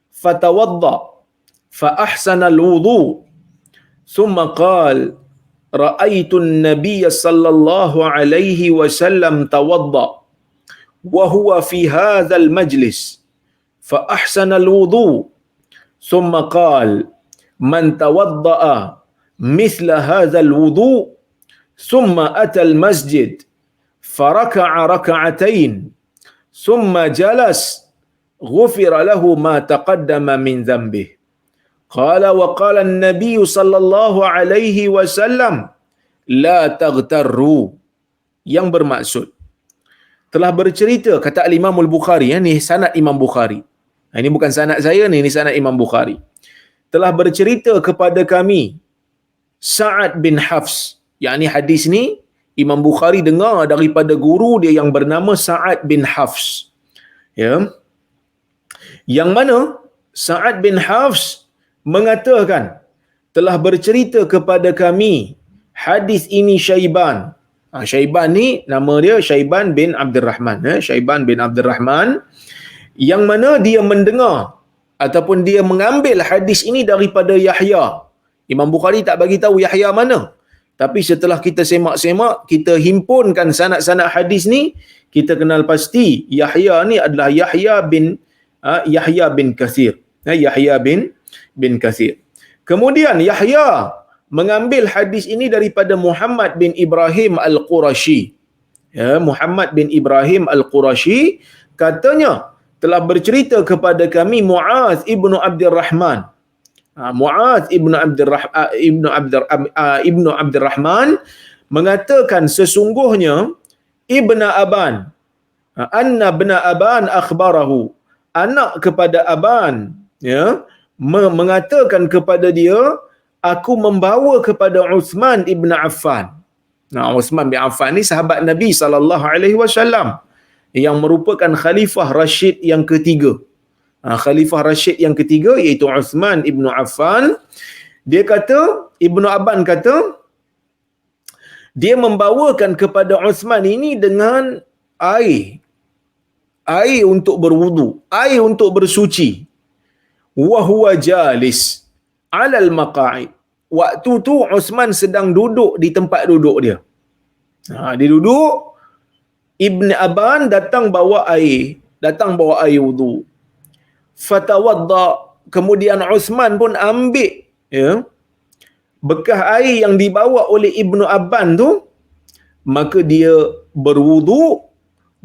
fatawadda fa ahsana al-wudu thumma qala ra'aitu an-nabiy sallallahu alaihi wasallam tawadda wa huwa fi hadha al-majlis fa ahsana al-wudu thumma qala man tawadda'a مثل هذا الوضوء ثم أتى المسجد فركع ركعتين ثم جلس غفر له ما تقدم من ذنبه قال وقال النبي صلى الله عليه وسلم لا تغتروا, yang bermaksud telah bercerita, kata Imam Al-Bukhari, ni sanad Imam Bukhari, ini bukan sanad saya ni sanad Imam Bukhari, telah bercerita kepada kami Sa'ad bin Hafs. Yakni hadis ni Imam Bukhari dengar daripada guru dia yang bernama Sa'ad bin Hafs. Ya. Yang mana Sa'ad bin Hafs mengatakan telah bercerita kepada kami hadis ini Syaiban. Syaiban ni nama dia Syaiban bin Abdul Rahman. Syaiban bin Abdul Rahman, yang mana dia mendengar ataupun dia mengambil hadis ini daripada Yahya. Imam Bukhari tak bagi tahu Yahya mana. Tapi setelah kita semak-semak, kita himpunkan sanad-sanad hadis ni, kita kenal pasti Yahya ni adalah Yahya bin Yahya bin Katsir. Yahya bin Katsir. Kemudian Yahya mengambil hadis ini daripada Muhammad bin Ibrahim Al-Qurashi. Ya, Muhammad bin Ibrahim Al-Qurashi katanya telah bercerita kepada kami Muaz ibnu Abdurrahman. Muaz ibnu Abdurrahman mengatakan sesungguhnya Ibnu Aban, anna ibnu Aban akhbarahu, anak kepada Aban, ya, mengatakan kepada dia, aku membawa kepada Uthman ibn Affan. Nah, Uthman bin Affan ni sahabat Nabi SAW yang merupakan khalifah Rashid yang ketiga. Khalifah Rashid yang ketiga iaitu Uthman ibn Affan. Dia kata, Ibnu Aban kata, dia membawakan kepada Uthman ini dengan air untuk berwudu, air untuk bersuci. Wa huwa jalis 'alal maqa'id. Waktu tu Uthman sedang duduk di tempat duduk dia. Dia duduk, Ibn Aban datang bawa air wudu. Fatawadda, kemudian Uthman pun ambil, ya, bekas air yang dibawa oleh Ibnu Aban tu, maka dia berwudu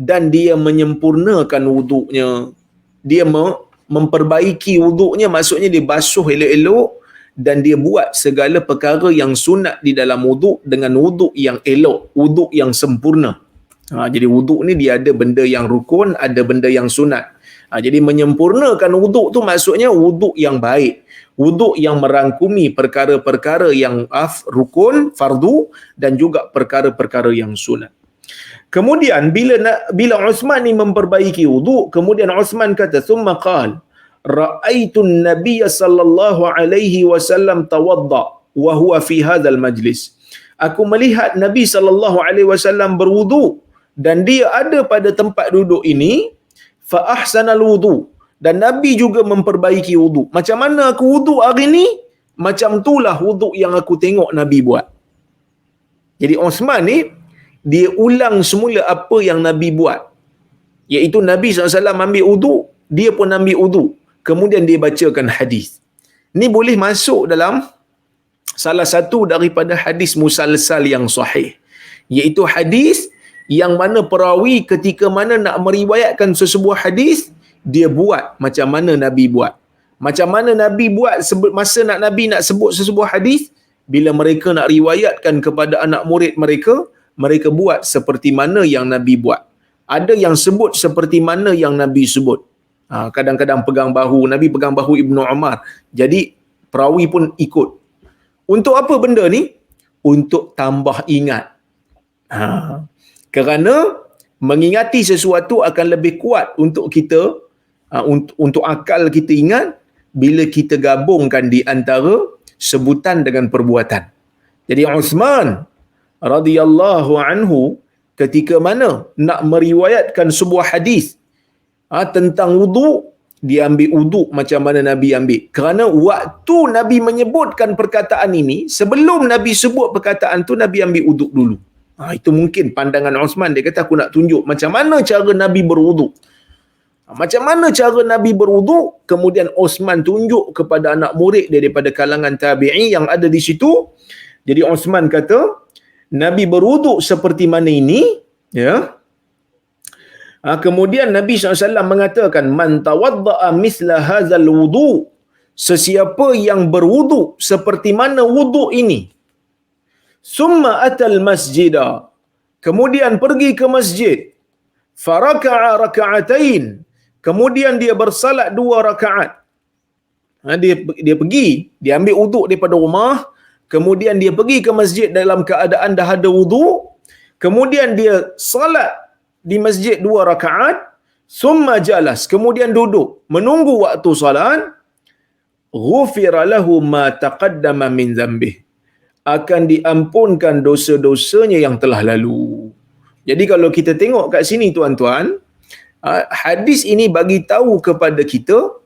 dan dia menyempurnakan wuduknya. Dia memperbaiki wuduknya, maksudnya dia basuh elok-elok dan dia buat segala perkara yang sunat di dalam wuduk dengan wuduk yang elok, wuduk yang sempurna. Jadi wuduk ni dia ada benda yang rukun, ada benda yang sunat. Jadi menyempurnakan wuduk tu maksudnya wuduk yang baik, wuduk yang merangkumi perkara-perkara yang rukun, fardu, dan juga perkara-perkara yang sunat. Kemudian bila Uthman ni memperbaiki wuduk, kemudian Uthman kata, "Tsumma qala, ra'aitu an-nabiy sallallahu alaihi wasallam tawadda wa huwa fi hadzal majlis." Aku melihat Nabi sallallahu alaihi wasallam berwuduk dan dia ada pada tempat duduk ini, fa ahsanal wudu, dan Nabi juga memperbaiki wuduk. Macam mana aku wuduk hari ni? Macam itulah wuduk yang aku tengok Nabi buat. Jadi Uthman ni dia ulang semula apa yang Nabi buat, iaitu Nabi SAW ambil wuduk, dia pun ambil wuduk, kemudian dia bacakan hadis. Ni boleh masuk dalam salah satu daripada hadis musalsal yang sahih, iaitu hadis yang mana perawi ketika mana nak meriwayatkan sesebuah hadis, dia buat macam mana Nabi buat. Macam mana Nabi buat masa Nabi nak sebut sesebuah hadis, bila mereka nak riwayatkan kepada anak murid mereka, mereka buat seperti mana yang Nabi buat. Ada yang sebut seperti mana yang Nabi sebut. Kadang-kadang pegang bahu, Nabi pegang bahu Ibnu Umar. Jadi perawi pun ikut. Untuk apa benda ni? Untuk tambah ingat. Kerana mengingati sesuatu akan lebih kuat untuk kita, untuk akal kita ingat, bila kita gabungkan di antara sebutan dengan perbuatan. Jadi Uthman radhiyallahu anhu ketika mana nak meriwayatkan sebuah hadis tentang wuduk, dia ambil wuduk macam mana Nabi ambil. Kerana waktu Nabi menyebutkan perkataan ini, sebelum Nabi sebut perkataan tu, Nabi ambil wuduk dulu. Itu mungkin pandangan Uthman, dia kata aku nak tunjuk macam mana cara Nabi berwuduk. Macam mana cara Nabi berwuduk, kemudian Uthman tunjuk kepada anak murid dia daripada kalangan tabi'i yang ada di situ. Jadi Uthman kata, Nabi berwuduk seperti mana ini, ya. Kemudian Nabi SAW mengatakan, man tawadda'a misla hadzal wudu, sesiapa yang berwuduk seperti mana wuduk ini, summa atal masjida, kemudian pergi ke masjid, faraka'a raka'atain, kemudian dia bersalat 2 rakaat. Dia pergi, dia ambil wuduk daripada rumah, kemudian dia pergi ke masjid dalam keadaan dah ada wuduk, kemudian dia salat di masjid 2 rakaat, summa jalas, kemudian duduk menunggu waktu salat, ghufira lahu ma taqaddama min dhanbih, akan diampunkan dosa-dosanya yang telah lalu. Jadi kalau kita tengok kat sini tuan-tuan, hadis ini bagi tahu kepada kita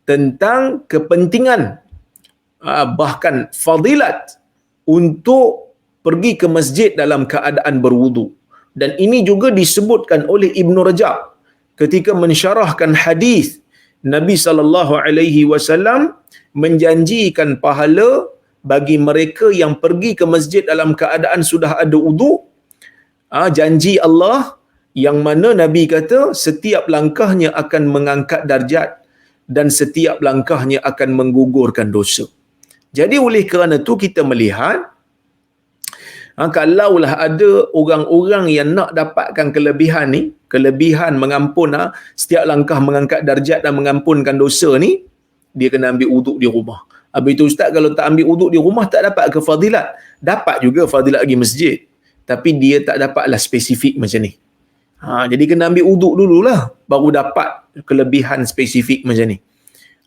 tentang kepentingan, bahkan fadilat untuk pergi ke masjid dalam keadaan berwudu. Dan ini juga disebutkan oleh Ibn Rajab ketika mensyarahkan hadis Nabi SAW menjanjikan pahala bagi mereka yang pergi ke masjid dalam keadaan sudah ada uduk. Janji Allah yang mana Nabi kata setiap langkahnya akan mengangkat darjat dan setiap langkahnya akan menggugurkan dosa. Jadi oleh kerana itu kita melihat kalaulah ada orang-orang yang nak dapatkan kelebihan ni, kelebihan mengampun setiap langkah mengangkat darjat dan mengampunkan dosa ni, dia kena ambil uduk di rumah. Habis itu ustaz, kalau tak ambil uduk di rumah tak dapat ke fadilat? Dapat juga fadilat pergi masjid, tapi dia tak dapatlah spesifik macam ni. Jadi kena ambil uduk dululah baru dapat kelebihan spesifik macam ni.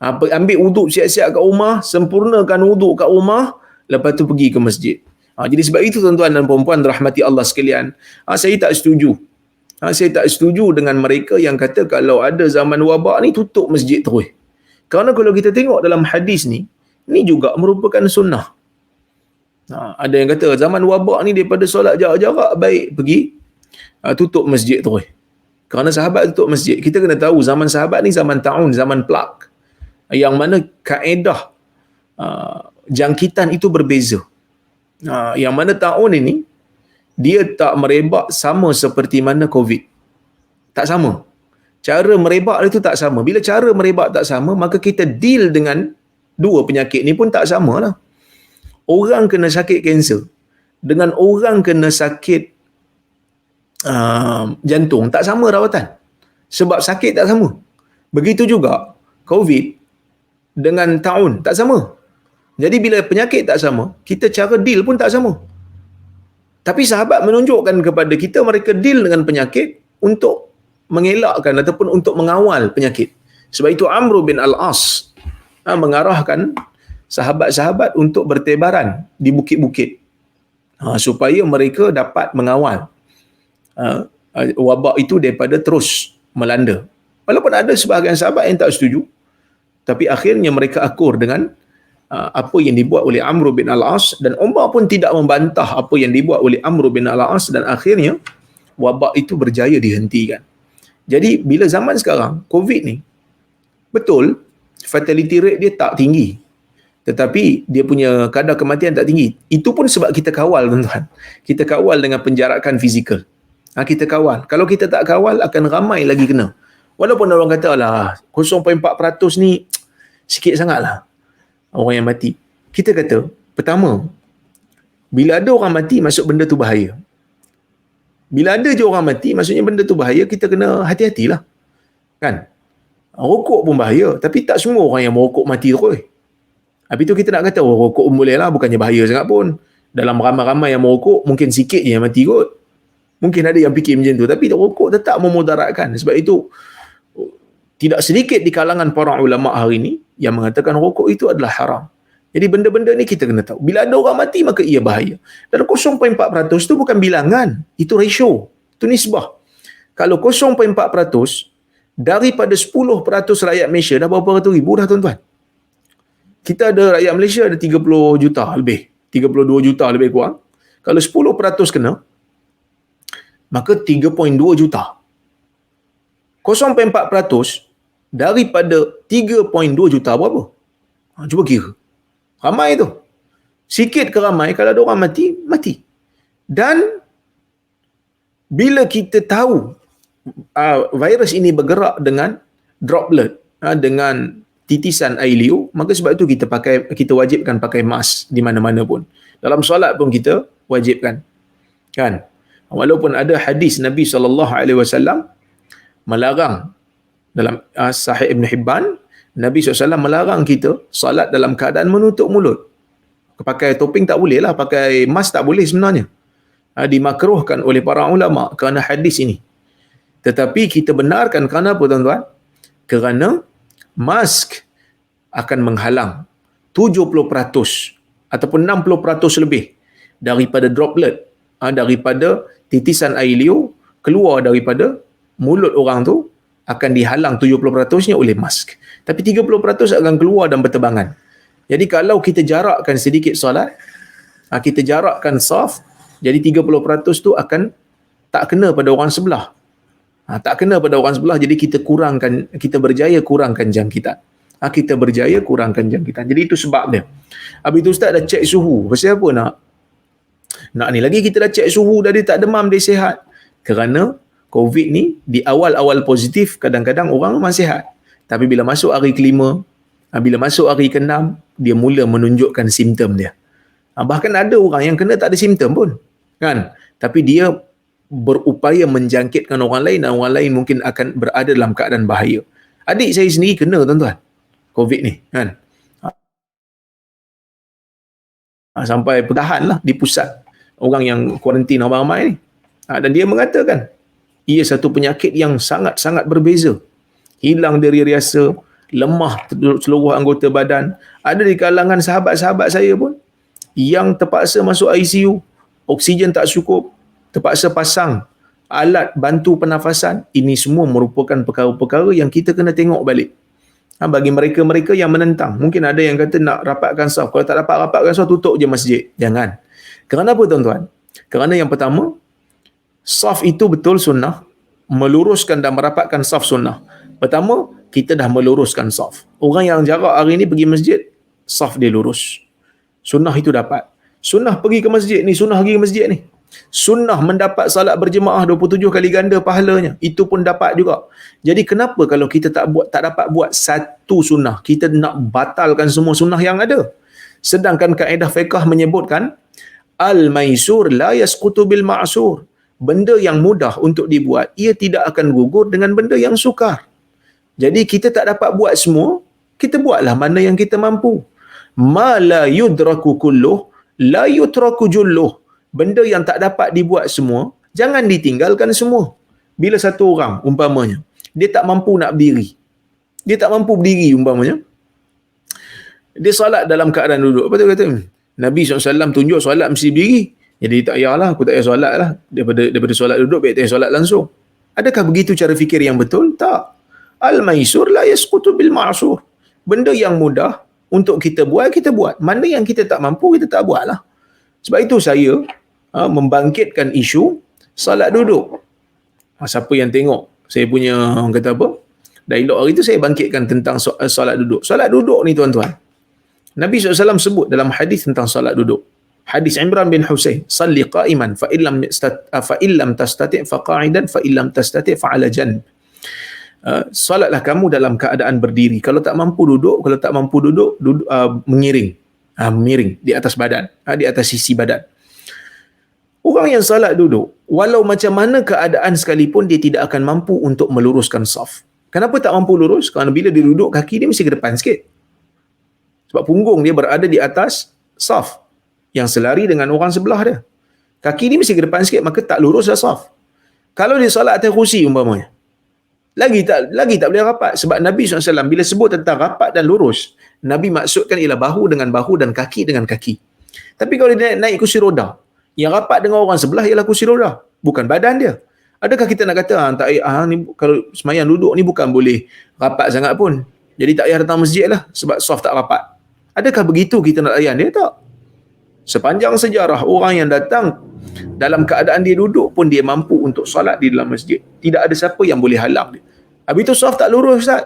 Ambil uduk siap-siap kat rumah, sempurnakan uduk kat rumah, lepas tu pergi ke masjid. Jadi sebab itu tuan-tuan dan puan-puan rahmati Allah sekalian, saya tak setuju. Saya tak setuju dengan mereka yang kata kalau ada zaman wabak ni tutup masjid terus. Kerana kalau kita tengok dalam hadis ni juga merupakan sunnah. Ada yang kata zaman wabak ni daripada solat jarak-jarak baik pergi tutup masjid terus. Kerana sahabat tutup masjid. Kita kena tahu zaman sahabat ni zaman ta'un, zaman plak. Yang mana kaedah jangkitan itu berbeza. Yang mana ta'un ini dia tak merebak sama seperti mana COVID. Tak sama. Cara merebak itu tak sama. Bila cara merebak tak sama, maka kita deal dengan dua penyakit ni pun tak sama lah. Orang kena sakit kanser dengan orang kena sakit jantung, tak sama rawatan. Sebab sakit tak sama. Begitu juga COVID dengan ta'un tak sama. Jadi bila penyakit tak sama, kita cara deal pun tak sama. Tapi sahabat menunjukkan kepada kita mereka deal dengan penyakit untuk mengelakkan ataupun untuk mengawal penyakit. Sebab itu Amr bin Al-As mengarahkan sahabat-sahabat untuk bertebaran di bukit-bukit supaya mereka dapat mengawal wabak itu daripada terus melanda. Walaupun ada sebahagian sahabat yang tak setuju, tapi akhirnya mereka akur dengan apa yang dibuat oleh Amr bin Al-As, dan Umar pun tidak membantah apa yang dibuat oleh Amr bin Al-As, dan akhirnya wabak itu berjaya dihentikan. Jadi bila zaman sekarang COVID ni, betul fatality rate dia tak tinggi, tetapi dia punya kadar kematian tak tinggi. Itu pun sebab kita kawal tuan-tuan. Kita kawal dengan penjarakan fizikal. Kita kawal. Kalau kita tak kawal akan ramai lagi kena. Walaupun orang kata alah 0.4% ni sikit sangatlah orang yang mati. Kita kata, pertama, bila ada orang mati, maksud benda tu bahaya. Bila ada je orang mati, maksudnya benda tu bahaya, kita kena hati-hatilah. Kan? Rokok pun bahaya, tapi tak semua orang yang merokok mati terus. Habis tu kita nak kata, rokok pun boleh lah, bukannya bahaya sangat pun. Dalam ramai-ramai yang merokok, mungkin sikit je yang mati kot. Mungkin ada yang fikir macam tu, tapi rokok tetap memudaratkan. Sebab itu, tidak sedikit di kalangan para ulama hari ini yang mengatakan rokok itu adalah haram. Jadi benda-benda ni kita kena tahu. Bila ada orang mati, maka ia bahaya. Dan 0.4% itu bukan bilangan. Itu ratio. Itu nisbah. Kalau 0.4% daripada 10% rakyat Malaysia, dah berapa ratus ribu dah tuan-tuan. Kita ada rakyat Malaysia ada 30 juta lebih. 32 juta lebih kurang. Kalau 10% kena, maka 3.2 juta. 0.4% daripada 3.2 juta berapa? Cuba kira. Ramai tu. Sikit ke ramai, kalau ada orang mati, mati. Dan bila kita tahu virus ini bergerak dengan droplet, dengan titisan air liur, maka sebab itu kita wajibkan pakai mask di mana-mana pun. Dalam solat pun kita wajibkan. Kan? Walaupun ada hadis Nabi SAW melarang, dalam Sahih Ibn Hibban, Nabi SAW melarang kita salat dalam keadaan menutup mulut. Pakai topeng tak boleh lah, pakai mask tak boleh sebenarnya. Dimakruhkan oleh para ulama kerana hadis ini. Tetapi kita benarkan kerana apa tuan-tuan? Kerana mask akan menghalang 70% ataupun 60% lebih daripada droplet, daripada titisan air liur keluar daripada mulut orang tu, akan dihalang 70%-nya oleh mask. Tapi 30% akan keluar dan bertebangan. Jadi kalau kita jarakkan sedikit solat, kita jarakkan saf, jadi 30% tu akan tak kena pada orang sebelah. Tak kena pada orang sebelah, jadi kita berjaya kurangkan jangkitan. Kita berjaya kurangkan jangkitan. Jadi itu sebab dia. Habis itu Ustaz dah cek suhu. Pasal apa nak ni lagi kita dah cek suhu, dah dia tak demam, dia sihat. Kerana COVID ni di awal-awal positif, kadang-kadang orang memang sihat. Tapi bila masuk hari kelima, bila masuk hari keenam, dia mula menunjukkan simptom dia. Bahkan ada orang yang kena tak ada simptom pun. Kan? Tapi dia berupaya menjangkitkan orang lain, dan orang lain mungkin akan berada dalam keadaan bahaya. Adik saya sendiri kena tuan-tuan COVID ni kan. Sampai pertahan lah di pusat orang yang kuarantin ramai-ramai ni. Dan dia mengatakan ia satu penyakit yang sangat-sangat berbeza. Hilang diri rasa, lemah seluruh anggota badan. Ada di kalangan sahabat-sahabat saya pun yang terpaksa masuk ICU, oksigen tak cukup, terpaksa pasang alat bantu pernafasan. Ini semua merupakan perkara-perkara yang kita kena tengok balik. Bagi mereka-mereka yang menentang, mungkin ada yang kata nak rapatkan saf. Kalau tak dapat rapatkan saf, tutup je masjid. Jangan. Kerana apa tuan-tuan? Kerana yang pertama, saf itu betul sunnah. Meluruskan dan merapatkan saf sunnah. Pertama, kita dah meluruskan saf. Orang yang jarak hari ni pergi masjid, saf dia lurus. Sunnah itu dapat. Sunnah pergi ke masjid ni, sunnah pergi ke masjid ni. Sunnah mendapat salat berjemaah 27 kali ganda pahalanya, itu pun dapat juga. Jadi kenapa kalau kita tak dapat buat satu sunnah, kita nak batalkan semua sunnah yang ada? Sedangkan kaedah fiqh menyebutkan al-maisur la yasqutu bil ma'sur. Benda yang mudah untuk dibuat, ia tidak akan gugur dengan benda yang sukar. Jadi kita tak dapat buat semua, kita buatlah mana yang kita mampu. Ma la yudraku kulluh la yutraku julluh. Benda yang tak dapat dibuat semua, jangan ditinggalkan semua. Bila satu orang, umpamanya, dia tak mampu nak berdiri. Dia tak mampu berdiri, umpamanya. Dia solat dalam keadaan duduk. Apa tu kata? Nabi SAW tunjuk solat mesti berdiri. Jadi tak payahlah, aku tak payah solat lah. Daripada solat duduk, baik tak payah solat langsung. Adakah begitu cara fikir yang betul? Tak. Al-maisur la yasqutu bil ma'sur. Benda yang mudah untuk kita buat, kita buat. Mana yang kita tak mampu, kita tak buat lah. Sebab itu saya membangkitkan isu salat duduk. Siapa yang tengok saya punya, orang kata apa, dialog hari itu, saya bangkitkan tentang salat duduk. Salat duduk ni tuan-tuan, Nabi SAW sebut dalam hadis tentang salat duduk. Hadis Imran bin Husain, salli qa'iman fa illam tastati' fa qa'idan fa illam tastati' fa 'ala janb. Salatlah kamu dalam keadaan berdiri. Kalau tak mampu duduk, mengiring. Miring di atas badan, di atas sisi badan. Orang yang salat duduk, walau macam mana keadaan sekalipun, dia tidak akan mampu untuk meluruskan saf. Kenapa tak mampu lurus? Kerana bila dia duduk, kaki dia mesti ke depan sikit. Sebab punggung dia berada di atas saf yang selari dengan orang sebelah dia. Kaki dia mesti ke depan sikit, maka tak lurus dah saf. Kalau dia salat atas kursi umpamanya, lagi tak boleh rapat. Sebab Nabi SAW bila sebut tentang rapat dan lurus, Nabi maksudkan ialah bahu dengan bahu dan kaki dengan kaki. Tapi kalau dia naik kursi roda, yang rapat dengan orang sebelah ialah kursi roda, bukan badan dia. Adakah kita nak kata ni kalau semayang duduk ni bukan boleh rapat sangat pun, jadi tak payah datang masjid lah sebab saf tak rapat? Adakah begitu kita nak layan dia? Tak. Sepanjang sejarah, orang yang datang dalam keadaan dia duduk pun dia mampu untuk solat di dalam masjid. Tidak ada siapa yang boleh halang dia. Habis itu saf tak lurus, Ustaz.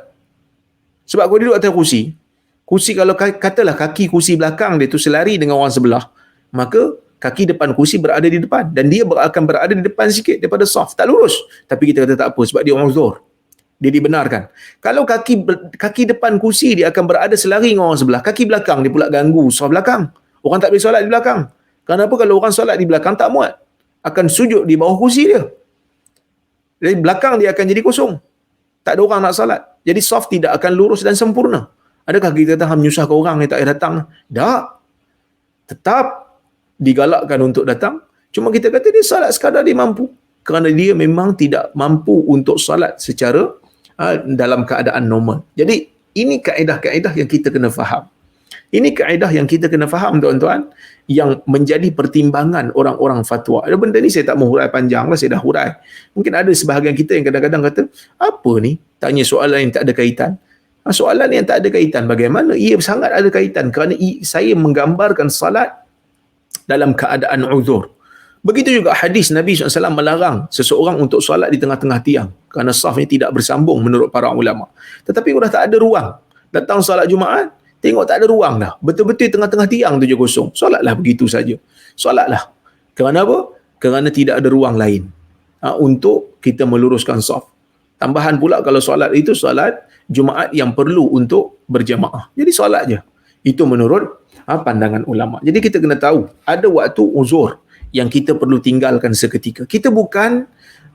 Sebab kalau duduk atas kursi kalau katalah kaki kursi belakang dia tu selari dengan orang sebelah, maka kaki depan kursi berada di depan dan dia akan berada di depan sikit daripada saf. Tak lurus. Tapi kita kata tak apa sebab dia orang uzur. Dia dibenarkan. Kalau kaki depan kursi dia akan berada selari dengan orang sebelah, kaki belakang dia pula ganggu saf belakang. Orang tak boleh solat di belakang. Kenapa? Kalau orang solat di belakang tak muat, akan sujud di bawah kursi dia. Jadi belakang dia akan jadi kosong. Tak ada orang nak solat. Jadi saf tidak akan lurus dan sempurna. Adakah kita kata menyusahkan orang yang tak payah datang? Tak. Tetap digalakkan untuk datang. Cuma kita kata dia solat sekadar dia mampu. Kerana dia memang tidak mampu untuk solat secara dalam keadaan normal. Jadi ini kaedah-kaedah yang kita kena faham. Ini kaedah yang kita kena faham, tuan-tuan, yang menjadi pertimbangan orang-orang fatwa. Ada benda ni saya tak mau hurai panjang lah, saya dah hurai. Mungkin ada sebahagian kita yang kadang-kadang kata, apa ni? Tanya soalan yang tak ada kaitan. Soalan yang tak ada kaitan bagaimana? Ia sangat ada kaitan kerana saya menggambarkan salat dalam keadaan uzur. Begitu juga hadis Nabi SAW melarang seseorang untuk solat di tengah-tengah tiang kerana saf ni tidak bersambung menurut para ulama. Tetapi kalau dah tak ada ruang, datang solat Jumaat, tengok tak ada ruang dah, betul-betul tengah-tengah tiang tu je kosong, solatlah begitu saja. Solatlah. Kerana apa? Kerana tidak ada ruang lain untuk kita meluruskan saf. Tambahan pula kalau solat itu solat Jumaat yang perlu untuk berjamaah. Jadi solat je. Itu menurut pandangan ulama. Jadi kita kena tahu ada waktu uzur yang kita perlu tinggalkan seketika. Kita bukan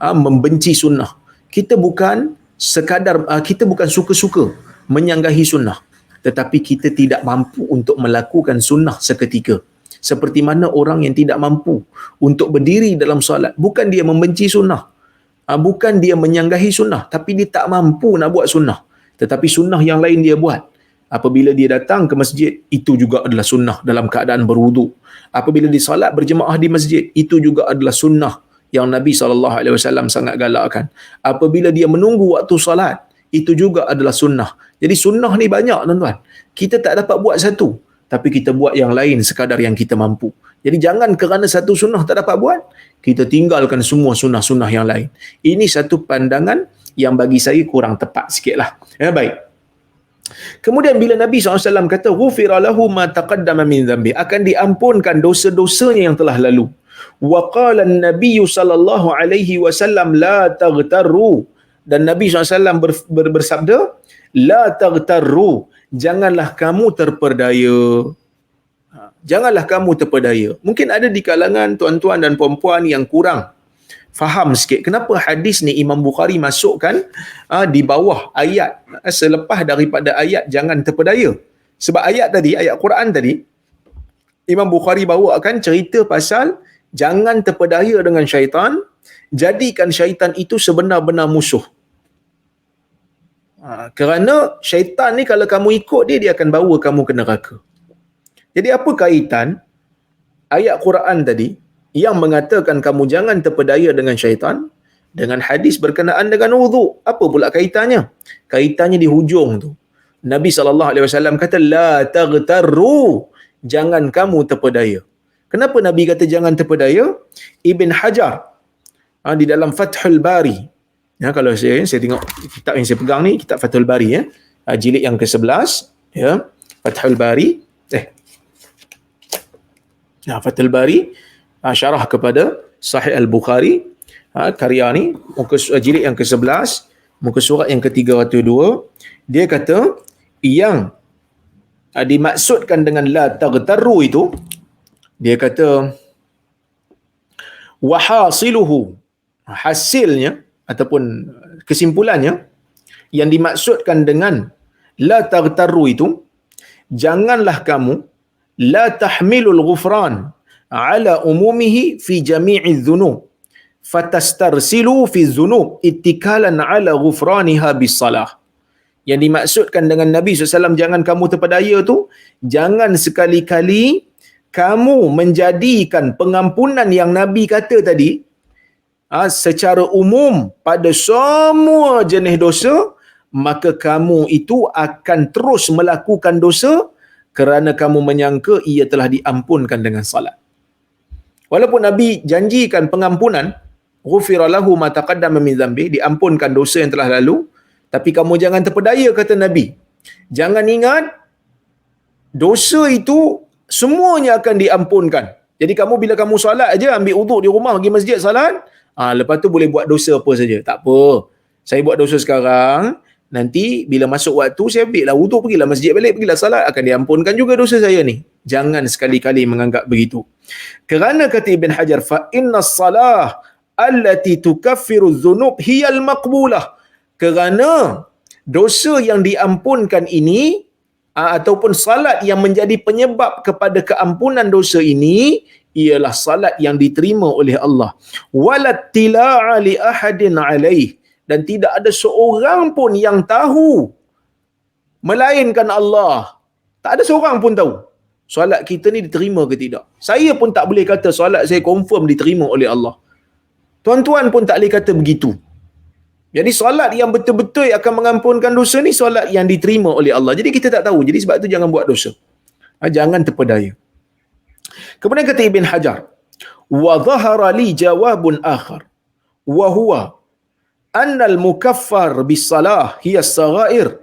membenci sunnah. Kita bukan sekadar kita bukan suka-suka menyanggahi sunnah, tetapi kita tidak mampu untuk melakukan sunnah seketika. Seperti mana orang yang tidak mampu untuk berdiri dalam solat, bukan dia membenci sunnah, bukan dia menyanggahi sunnah, tapi dia tak mampu nak buat sunnah, tetapi sunnah yang lain dia buat. Apabila dia datang ke masjid, itu juga adalah sunnah dalam keadaan berwuduk. Apabila dia salat berjemaah di masjid, itu juga adalah sunnah yang Nabi SAW sangat galakkan. Apabila dia menunggu waktu salat, itu juga adalah sunnah. Jadi sunnah ni banyak, tuan-tuan. Kita tak dapat buat satu, tapi kita buat yang lain sekadar yang kita mampu. Jadi jangan kerana satu sunnah tak dapat buat, kita tinggalkan semua sunnah-sunnah yang lain. Ini satu pandangan yang bagi saya kurang tepat sikit lah. Baik. Kemudian bila Nabi SAW kata ghufira lahu ma taqaddama min dhanbi, akan diampunkan dosa-dosanya yang telah lalu. Wa qala an-nabiy sallallahu alaihi wasallam la taghtarru, dan Nabi SAW bersabda la taghtarru, janganlah kamu terperdaya. Janganlah kamu terperdaya. Mungkin ada di kalangan tuan-tuan dan puan-puan yang kurang faham sikit kenapa hadis ni Imam Bukhari masukkan di bawah ayat, selepas daripada ayat jangan terpedaya. Sebab ayat tadi, ayat Quran tadi, Imam Bukhari bawakan cerita pasal jangan terpedaya dengan syaitan, jadikan syaitan itu sebenar-benar musuh. Kerana syaitan ni kalau kamu ikut dia, dia akan bawa kamu ke neraka. Jadi apa kaitan ayat Quran tadi yang mengatakan kamu jangan terpedaya dengan syaitan dengan hadis berkenaan dengan wuduk? Apa pula kaitannya? Kaitannya di hujung tu. Nabi SAW kata la taghtarru, jangan kamu terpedaya. Kenapa Nabi kata jangan terpedaya? Ibn Hajar di dalam Fathul Bari, kalau saya tengok kitab yang saya pegang ni, kitab Fathul Bari, jilid yang ke-11, Fathul Bari, Fathul Bari, syarah kepada Sahih Al-Bukhari, karya ni, jilid yang ke-11, muka surat yang ke-302, dia kata yang dimaksudkan dengan la taghtarru itu, dia kata wahasiluhu, hasilnya ataupun kesimpulannya yang dimaksudkan dengan la taghtarru itu, janganlah kamu la tahmilul ghufran ala umumihi fi jami'iz dhunub fatastarsilu fi dhunub ittikalan ala ghufraniha bis salah. Yang dimaksudkan dengan Nabi SAW jangan kamu terpedaya tu, jangan sekali-kali kamu menjadikan pengampunan yang Nabi kata tadi secara umum pada semua jenis dosa, maka kamu itu akan terus melakukan dosa kerana kamu menyangka ia telah diampunkan dengan salat. Walaupun Nabi janjikan pengampunan, ghufira lahu ma taqaddama min dhanbi, diampunkan dosa yang telah lalu, tapi kamu jangan terpedaya, kata Nabi. Jangan ingat dosa itu semuanya akan diampunkan. Jadi kamu bila kamu solat aja, ambil uduk di rumah, pergi masjid salat, lepas tu boleh buat dosa apa saja. Tak apa. Saya buat dosa sekarang, nanti bila masuk waktu saya ambil lah uduk, pergilah masjid balik, pergilah salat, akan diampunkan juga dosa saya ni. Jangan sekali-kali menganggap begitu. Kerana kata Ibn Hajar, fa inna salah allati tukaffiru dhunub hiyal maqbulah. Kerana dosa yang diampunkan ini ataupun salat yang menjadi penyebab kepada keampunan dosa ini ialah salat yang diterima oleh Allah. Walat tila'a li ahadin alaih, dan tidak ada seorang pun yang tahu melainkan Allah. Tak ada seorang pun tahu solat kita ni diterima ke tidak. Saya pun tak boleh kata solat saya confirm diterima oleh Allah. Tuan-tuan pun tak boleh kata begitu. Jadi solat yang betul-betul akan mengampunkan dosa ni solat yang diterima oleh Allah. Jadi kita tak tahu. Jadi sebab tu jangan buat dosa. Jangan terpedaya. Kemudian kata Ibn Hajar, Wa dhahara li jawabun akhar wa huwa anna al-mukaffar bis-salah hiya as-saghair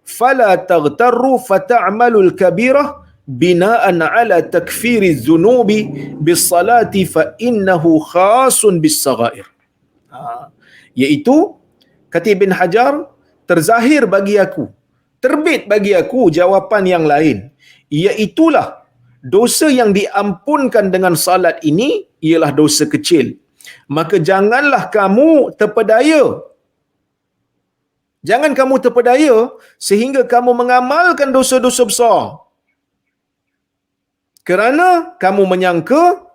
fala taghtarru fata'malu al-kabirah bina'an ala takfiri adh-dhunubi bis-salati fa innahu khasun bis-saghair. Iaitu kata Ibn Hajar, terzahir bagi aku, terbit bagi aku jawapan yang lain, iaitulah dosa yang diampunkan dengan salat ini ialah dosa kecil. Maka janganlah kamu terpedaya. Jangan kamu terpedaya sehingga kamu mengamalkan dosa-dosa besar. Kerana kamu menyangka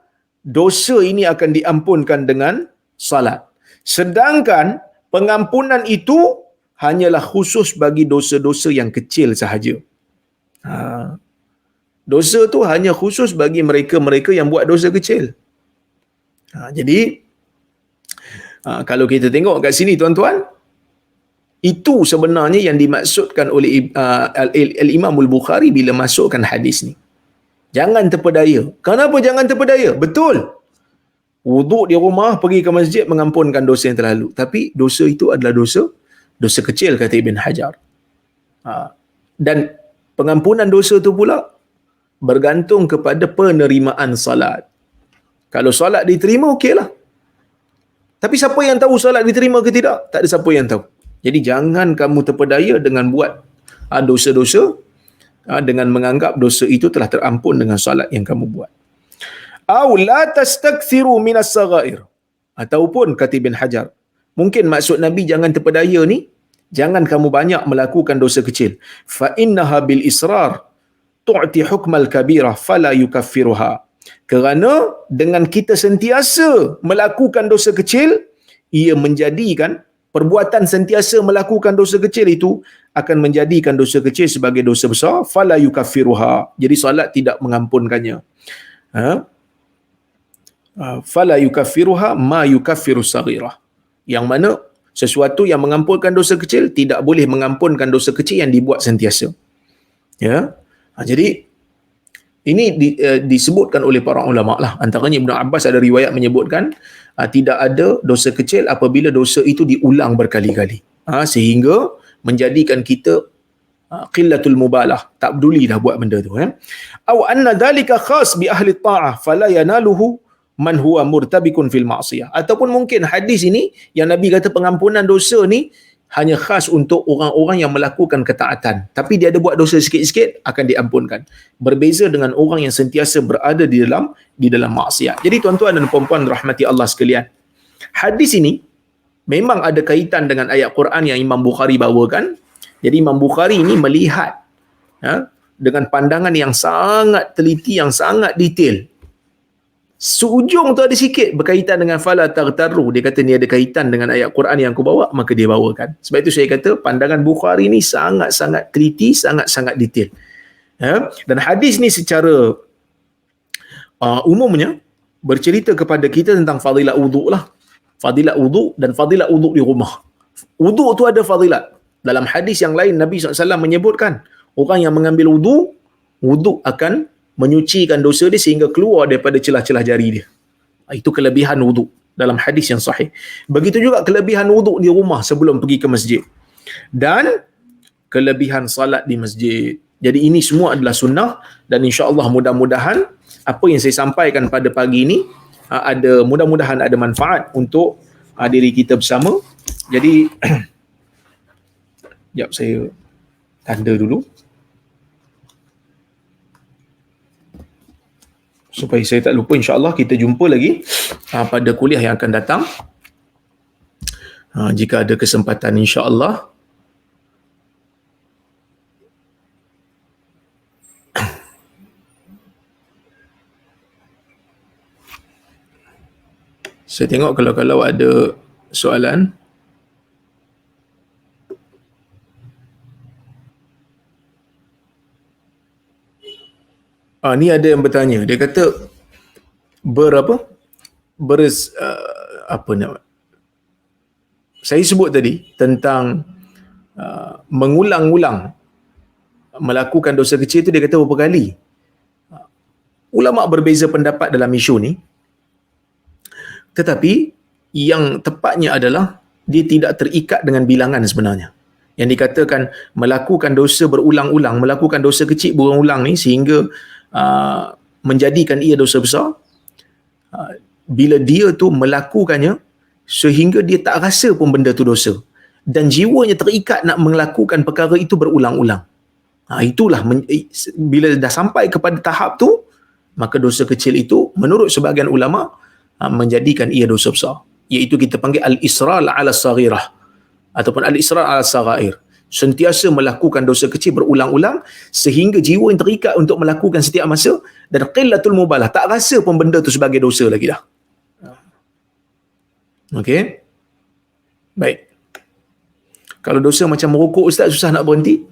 dosa ini akan diampunkan dengan salat. Sedangkan pengampunan itu hanyalah khusus bagi dosa-dosa yang kecil sahaja. Dosa tu hanya khusus bagi mereka-mereka yang buat dosa kecil. Jadi kalau kita tengok kat sini tuan-tuan, itu sebenarnya yang dimaksudkan oleh Al-Imam Al-Bukhari bila masukkan hadis ni. Jangan terpedaya. Kenapa jangan terpedaya? Betul. Wuduk di rumah, pergi ke masjid mengampunkan dosa yang terlalu. Tapi dosa itu adalah dosa kecil kata Ibn Hajar. Dan pengampunan dosa tu pula bergantung kepada penerimaan salat. Kalau salat diterima, okeylah. Tapi siapa yang tahu salat diterima ke tidak? Tak ada siapa yang tahu. Jadi jangan kamu terpedaya dengan buat dosa-dosa dengan menganggap dosa itu telah terampun dengan salat yang kamu buat. Aw la tastakthiru minas saghair. Ataupun kata Ibn Hajar, mungkin maksud Nabi jangan terpedaya ni, jangan kamu banyak melakukan dosa kecil. Fa innaha bil israr tu'ti hukmal kabirah fala yukaffiruha. Kerana dengan kita sentiasa melakukan dosa kecil, ia menjadikan perbuatan sentiasa melakukan dosa kecil itu akan menjadikan dosa kecil sebagai dosa besar. Fala yukaffiruha. Jadi salat tidak mengampunkannya. Fala yukaffiruha ma yukaffiru saghirah. Yang mana sesuatu yang mengampunkan dosa kecil tidak boleh mengampunkan dosa kecil yang dibuat sentiasa. Ya. Jadi ini disebutkan oleh para ulama lah. Antaranya Ibn Abbas ada riwayat menyebutkan tidak ada dosa kecil apabila dosa itu diulang berkali-kali. Sehingga menjadikan kita qillatul mubalah, tak peduli dah buat benda tu. Aw anna dhalika khas bi ahli ta'ah fala yanaluhu man huwa murtabikun fil ma'siyah. Ataupun mungkin hadis ini yang Nabi kata pengampunan dosa ni hanya khas untuk orang-orang yang melakukan ketaatan, tapi dia ada buat dosa sikit-sikit akan diampunkan. Berbeza dengan orang yang sentiasa berada di dalam maksiat. Jadi tuan-tuan dan puan-puan rahmati Allah sekalian, hadis ini memang ada kaitan dengan ayat Quran yang Imam Bukhari bawakan. Jadi Imam Bukhari ini melihat dengan pandangan yang sangat teliti, yang sangat detail. Seujung tu ada sikit berkaitan dengan fala taghtarru. Dia kata ni ada kaitan dengan ayat Quran yang aku bawa, maka dia bawakan. Sebab itu saya kata pandangan Bukhari ni sangat-sangat teliti, sangat-sangat detail. Dan hadis ni secara umumnya bercerita kepada kita tentang fadilat wuduk lah. Fadilat wuduk dan fadilat wuduk di rumah. Wuduk tu ada fadilat. Dalam hadis yang lain Nabi SAW menyebutkan orang yang mengambil wuduk akan menyucikan dosa dia sehingga keluar daripada celah-celah jari dia. Itu kelebihan wuduk dalam hadis yang sahih. Begitu juga kelebihan wuduk di rumah sebelum pergi ke masjid. Dan kelebihan salat di masjid. Jadi ini semua adalah sunnah dan insya-Allah mudah-mudahan apa yang saya sampaikan pada pagi ini mudah-mudahan ada manfaat untuk diri kita bersama. Jadi jap saya tanda dulu supaya saya tak lupa. InsyaAllah kita jumpa lagi pada kuliah yang akan datang jika ada kesempatan, insyaAllah. Saya tengok kalau ada soalan. Ni ada yang bertanya. Dia kata saya sebut tadi tentang mengulang-ulang melakukan dosa kecil tu, dia kata berapa kali. Ulama berbeza pendapat dalam isu ni. Tetapi yang tepatnya adalah dia tidak terikat dengan bilangan sebenarnya. Yang dikatakan melakukan dosa berulang-ulang, melakukan dosa kecil berulang-ulang ni sehingga menjadikan ia dosa besar, bila dia tu melakukannya sehingga dia tak rasa pun benda tu dosa dan jiwanya terikat nak melakukan perkara itu berulang-ulang. Itulah bila dah sampai kepada tahap tu, maka dosa kecil itu menurut sebahagian ulama menjadikan ia dosa besar, iaitu kita panggil al-israr ala saghirah ataupun al-israr ala saghair. Sentiasa melakukan dosa kecil berulang-ulang sehingga jiwa yang terikat untuk melakukan setiap masa, dan qillatul mubalah, tak rasa pun benda tu sebagai dosa lagi dah. Okey. Baik. Kalau dosa macam merokok, ustaz, susah nak berhenti.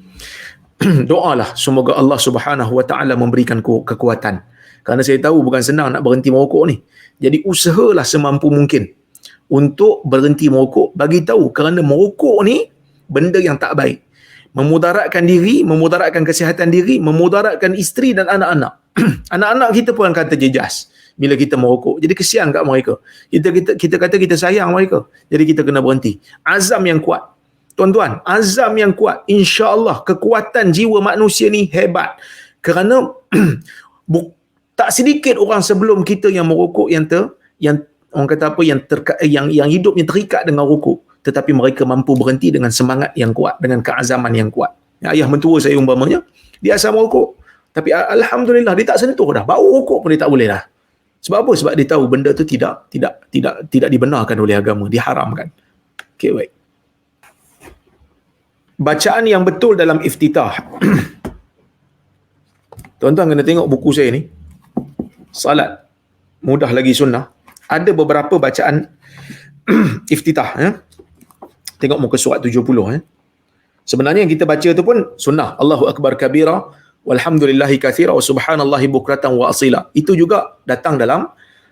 Doalah semoga Allah Subhanahu Wa Taala memberikan kekuatan. Kerana saya tahu bukan senang nak berhenti merokok ni. Jadi usahalah semampu mungkin untuk berhenti merokok. Bagi tahu kerana merokok ni benda yang tak baik. Memudaratkan diri, memudaratkan kesihatan diri, memudaratkan isteri dan anak-anak. Anak-anak kita pun akan terjejas bila kita merokok. Jadi kesian kat mereka. Kita kata kita sayang mereka. Jadi kita kena berhenti. Azam yang kuat. Tuan-tuan, azam yang kuat. InsyaAllah kekuatan jiwa manusia ni hebat. Kerana tak sedikit orang sebelum kita yang merokok yang orang kata apa, yang hidupnya terikat dengan rokok, tetapi mereka mampu berhenti dengan semangat yang kuat, dengan keazaman yang kuat. Ayah mentua saya umpamanya, dia asal merokok, tapi alhamdulillah dia tak sentuh dah. Bau rokok pun dia tak boleh dah. Sebab apa? Sebab dia tahu benda tu tidak dibenarkan oleh agama, diharamkan. Okey, baik. Bacaan yang betul dalam iftitah. Tuan-tuan kena tengok buku saya ni. Salat mudah lagi sunnah. Ada beberapa bacaan iftitah, ya. Tengok muka surat 70, ya. Sebenarnya yang kita baca tu pun sunnah. Allahu akbar kabira walhamdulillahi katsira wa subhanallahi bukratan wa asila. Itu juga datang dalam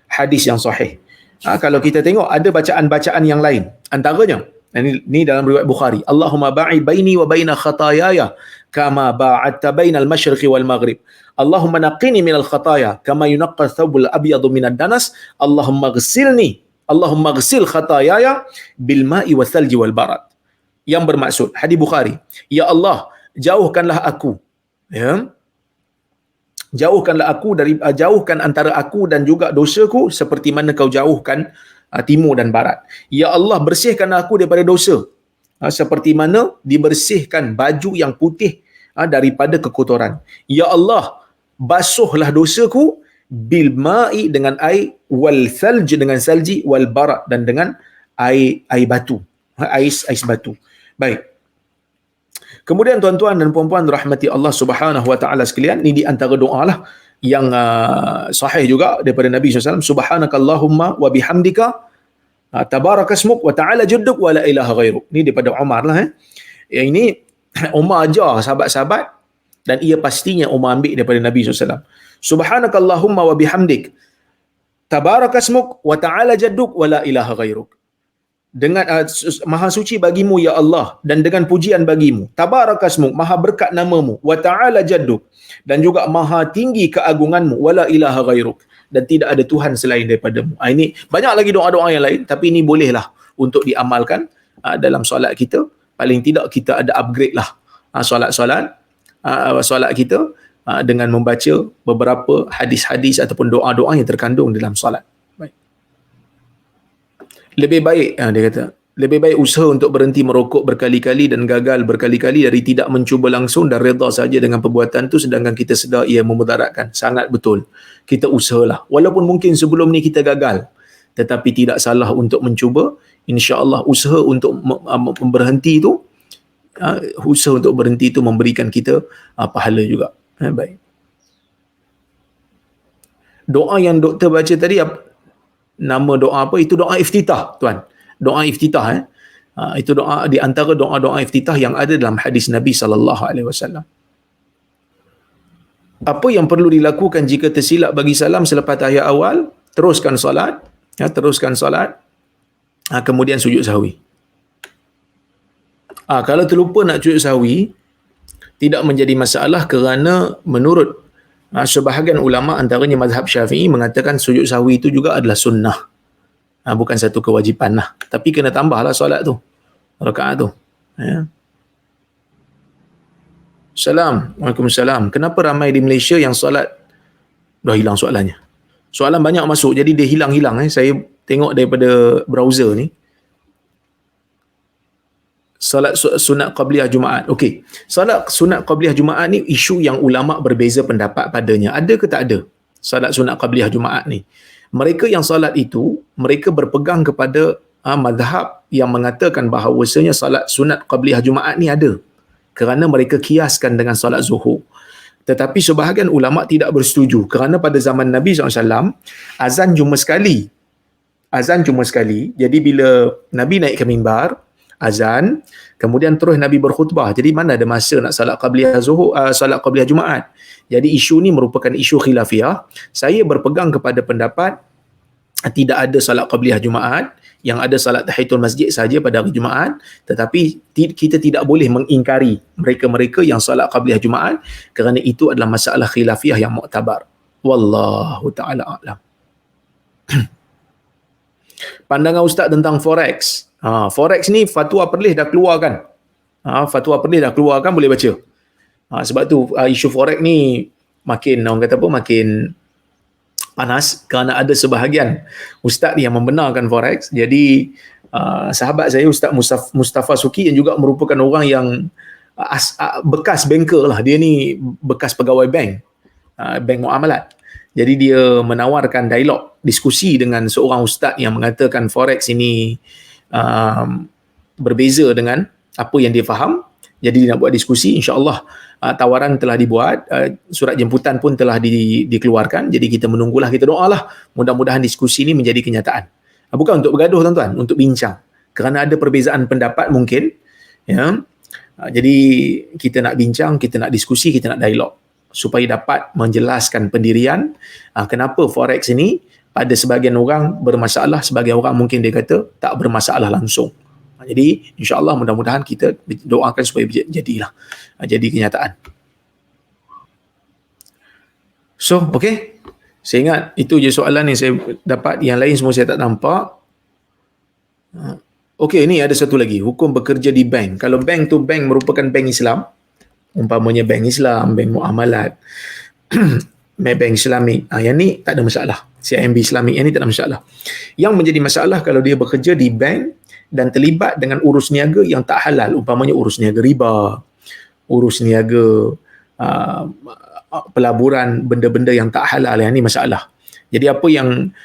hadis yang sahih. Kalau kita tengok ada bacaan-bacaan yang lain. Antaranya ini dalam riwayat Bukhari. Allahumma ba'i baini wa baina khataayaya kama ba'adta bainal masyriqi wal maghrib. Allahumma naqini minal khataaya kama yunaqqa thawbul abyadu minad danas. Allahumma ghsil khataayaya bil ma'i wal thalji wal barad. Yang bermaksud hadis Bukhari, ya Allah, jauhkanlah aku, ya. Jauhkan antara aku dan juga dosaku seperti mana kau jauhkan timur dan barat. Ya Allah, bersihkan aku daripada dosa seperti mana dibersihkan baju yang putih daripada kekotoran. Ya Allah, basuhlah dosaku bil ma'i dengan air, wal thalj dengan salji, wal barat dan dengan air batu, ais batu. Baik. Kemudian tuan-tuan dan puan-puan rahmati Allah Subhanahu Wa Taala sekalian, ini di antara doa lah yang sahih juga daripada Nabi SAW. Subhanakallahumma wa bihamdika tabarakasmuk wa ta'ala jadduk wa la ilaha ghairuk. Ini daripada Umar lah. Yang ini Umar ajar sahabat-sahabat, dan ia pastinya Umar ambil daripada Nabi SAW. Subhanakallahumma wa bihamdik tabarakasmuk wa ta'ala jadduk wa la ilaha ghairuk. Dengan maha suci bagimu ya Allah, dan dengan pujian bagimu. Tabarakasmuk, maha berkat namamu. Wa ta'ala jadduk, dan juga maha tinggi keagunganmu. Wa la ilaha ghairuk, dan tidak ada Tuhan selain daripadamu. Ini banyak lagi doa-doa yang lain, tapi ini bolehlah untuk diamalkan dalam solat kita. Paling tidak kita ada upgrade lah solat kita dengan membaca beberapa hadis-hadis ataupun doa-doa yang terkandung dalam solat. Baik. Lebih baik, dia kata, lebih baik usaha untuk berhenti merokok berkali-kali dan gagal berkali-kali dari tidak mencuba langsung dan redha saja dengan perbuatan tu, sedangkan kita sedar ia memudaratkan. Sangat betul. Kita usahalah. Walaupun mungkin sebelum ni kita gagal, tetapi tidak salah untuk mencuba. InsyaAllah usaha untuk berhenti tu, usaha untuk berhenti tu memberikan kita pahala juga. Baik. Doa yang doktor baca tadi, nama doa apa? Itu doa iftitah, tuan. Doa iftitah, itu doa di antara doa-doa iftitah yang ada dalam hadis Nabi SAW. Apa yang perlu dilakukan jika tersilap bagi salam selepas tahiyat awal? Teruskan solat, kemudian sujud sahwi. Kalau terlupa nak sujud sahwi, tidak menjadi masalah, kerana menurut sebahagian ulama, antaranya mazhab Syafi'i, mengatakan sujud sahwi itu juga adalah sunnah. bukan satu kewajipan lah. Tapi kena tambahlah solat tu, rakaat tu. Ya. Salam. Waalaikumsalam. Kenapa ramai di Malaysia yang solat? Dah hilang soalannya. Soalan banyak masuk, jadi dia hilang-hilang. Saya tengok daripada browser ni. Salat sunat qabliyah Jumaat. Okey. Salat sunat qabliyah Jumaat ni isu yang ulama berbeza pendapat padanya. Ada ke tak ada? Salat sunat qabliyah Jumaat ni. Mereka yang salat itu, mereka berpegang kepada mazhab yang mengatakan bahawasanya salat sunat qabliyah Jumaat ni ada. Kerana mereka kiaskan dengan salat zuhur. Tetapi sebahagian ulama tidak bersetuju. Kerana pada zaman Nabi SAW, azan cuma sekali. Azan cuma sekali. Jadi bila Nabi naik ke mimbar, azan, kemudian terus Nabi berkhutbah. Jadi mana ada masa nak salat qabliyah zuhur, salat qabliyah Jumaat. Jadi isu ni merupakan isu khilafiyah. Saya berpegang kepada pendapat tidak ada salat qabliyah Jumaat, yang ada salat tahiyatul masjid saja pada hari Jumaat, tetapi kita tidak boleh mengingkari mereka-mereka yang salat qabliyah Jumaat kerana itu adalah masalah khilafiyah yang muktabar. Wallahu ta'ala a'lam. Pandangan Ustaz tentang forex. Forex ni fatwa Perlis dah keluarkan. Fatwa Perlis dah keluarkan, boleh baca. Sebab tu isu forex ni makin, orang kata apa, makin panas kerana ada sebahagian ustaz yang membenarkan forex. Jadi sahabat saya Ustaz Mustafa Suki yang juga merupakan orang yang bekas banker lah. Dia ni bekas pegawai bank, bank muamalat. Jadi dia menawarkan dialog, diskusi dengan seorang ustaz yang mengatakan forex ini berbeza dengan apa yang dia faham. Jadi dia nak buat diskusi, insya-Allah tawaran telah dibuat, surat jemputan pun telah dikeluarkan. Jadi kita menunggulah, kita doalah mudah-mudahan diskusi ini menjadi kenyataan. Bukan untuk bergaduh tuan-tuan, untuk bincang. Kerana ada perbezaan pendapat mungkin, ya. Jadi kita nak bincang, kita nak diskusi, kita nak dialog supaya dapat menjelaskan pendirian kenapa forex ini pada sebahagian orang bermasalah, sebahagian orang mungkin dia kata tak bermasalah langsung. Jadi insya-Allah mudah-mudahan kita doakan supaya jadilah, jadi kenyataan. So, okey. Saya ingat itu je soalan yang saya dapat, yang lain semua saya tak nampak. Okey, ni ada satu lagi, hukum bekerja di bank. Kalau bank tu bank merupakan bank Islam, umpamanya bank Islam, bank muamalat, bank Islamik, yang ni tak ada masalah. CIMB Islamik, yang ni tak ada masalah. Yang menjadi masalah kalau dia bekerja di bank dan terlibat dengan urus niaga yang tak halal, umpamanya urus niaga riba, urus niaga pelaburan, benda-benda yang tak halal, yang ni masalah. Jadi apa yang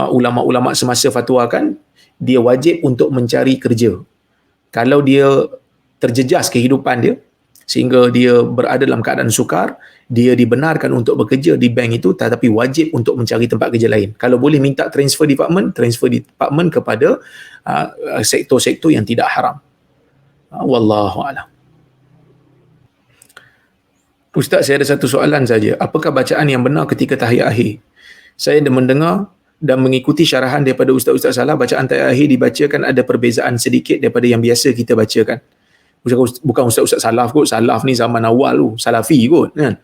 ulama-ulama semasa fatwakan, dia wajib untuk mencari kerja. Kalau dia terjejas kehidupan dia sehingga dia berada dalam keadaan sukar, dia dibenarkan untuk bekerja di bank itu, tetapi wajib untuk mencari tempat kerja lain. Kalau boleh minta transfer department kepada sektor-sektor yang tidak haram. Wallahu a'lam. Ustaz, saya ada satu soalan saja. Apakah bacaan yang benar ketika tahiyat akhir? Saya dah mendengar dan mengikuti syarahan daripada ustaz-ustaz salah, bacaan tahiyat akhir dibacakan ada perbezaan sedikit daripada yang biasa kita bacakan. Bukan ustaz-ustaz salaf kot, salaf ni zaman awal tu, salafi kot kan.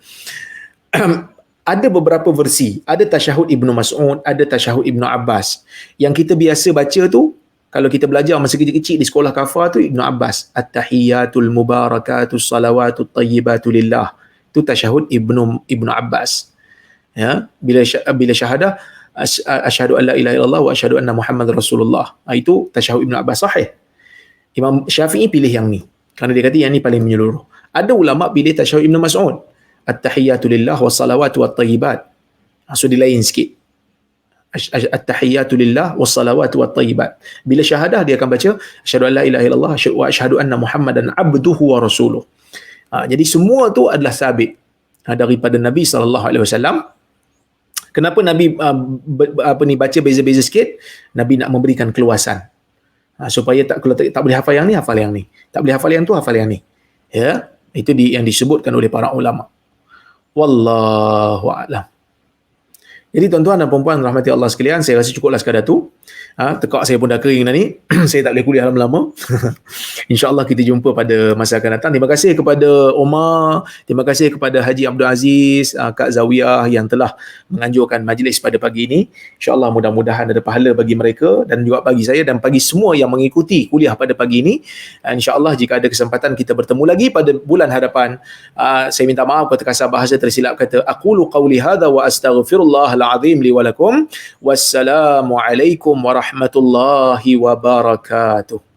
Ada beberapa versi, ada tasyahud Ibnu Mas'ud, ada tasyahud Ibnu Abbas. Yang kita biasa baca tu, kalau kita belajar masa kecil-kecil di sekolah kafar tu, Ibnu Abbas, at-tahiyyatul mubarakatus salawatut tayyibatu lillah. Itu tasyahud Ibnu Abbas. Ya, bila syahadah asyhadu an la ilaha illallah wa asyhadu anna Muhammadar Rasulullah. Itu tasyahud Ibnu Abbas sahih. Imam Syafi'i pilih yang ni kerana dia kata yang ni paling menyeluruh. Ada ulama pilih tasyahud Ibnu Mas'ud, at-tahiyyatu lillah wassalawatu wattayyibat. So dia lain sikit. At-tahiyyatu lillah wassalawatu wattayyibat. Bila syahadah dia akan baca asyhadu an la ilaha illallah wa asyhadu anna Muhammadan abduhu wa rasuluh. Jadi semua tu adalah sabit daripada Nabi sallallahu alaihi wasallam. Kenapa Nabi baca beza-beza sikit? Nabi nak memberikan keluasan. Supaya kalau tak boleh hafal yang ni, hafal yang ni. Tak boleh hafal yang tu, hafal yang ni. Ya, itu yang disebutkan oleh para ulama. Wallahu a'lam. Jadi tuan-tuan dan puan-puan rahmati Allah sekalian, saya rasa cukuplah sekadar tu. Tekak saya pun dah kering dah ni. Saya tak boleh kuliah lama-lama. InsyaAllah kita jumpa pada masa akan datang. Terima kasih kepada Omar, terima kasih kepada Haji Abdul Aziz, Kak Zawiyah yang telah menganjurkan majlis pada pagi ini. InsyaAllah mudah-mudahan ada pahala bagi mereka dan juga bagi saya dan bagi semua yang mengikuti kuliah pada pagi ini. InsyaAllah jika ada kesempatan kita bertemu lagi pada bulan hadapan. Saya minta maaf kalau terkasar bahasa tersilap kata. Aqulu qawli hadha wa astaghfirullahal azim li wa lakum. Wassalamualaikum warahmatullahi wabarakatuh.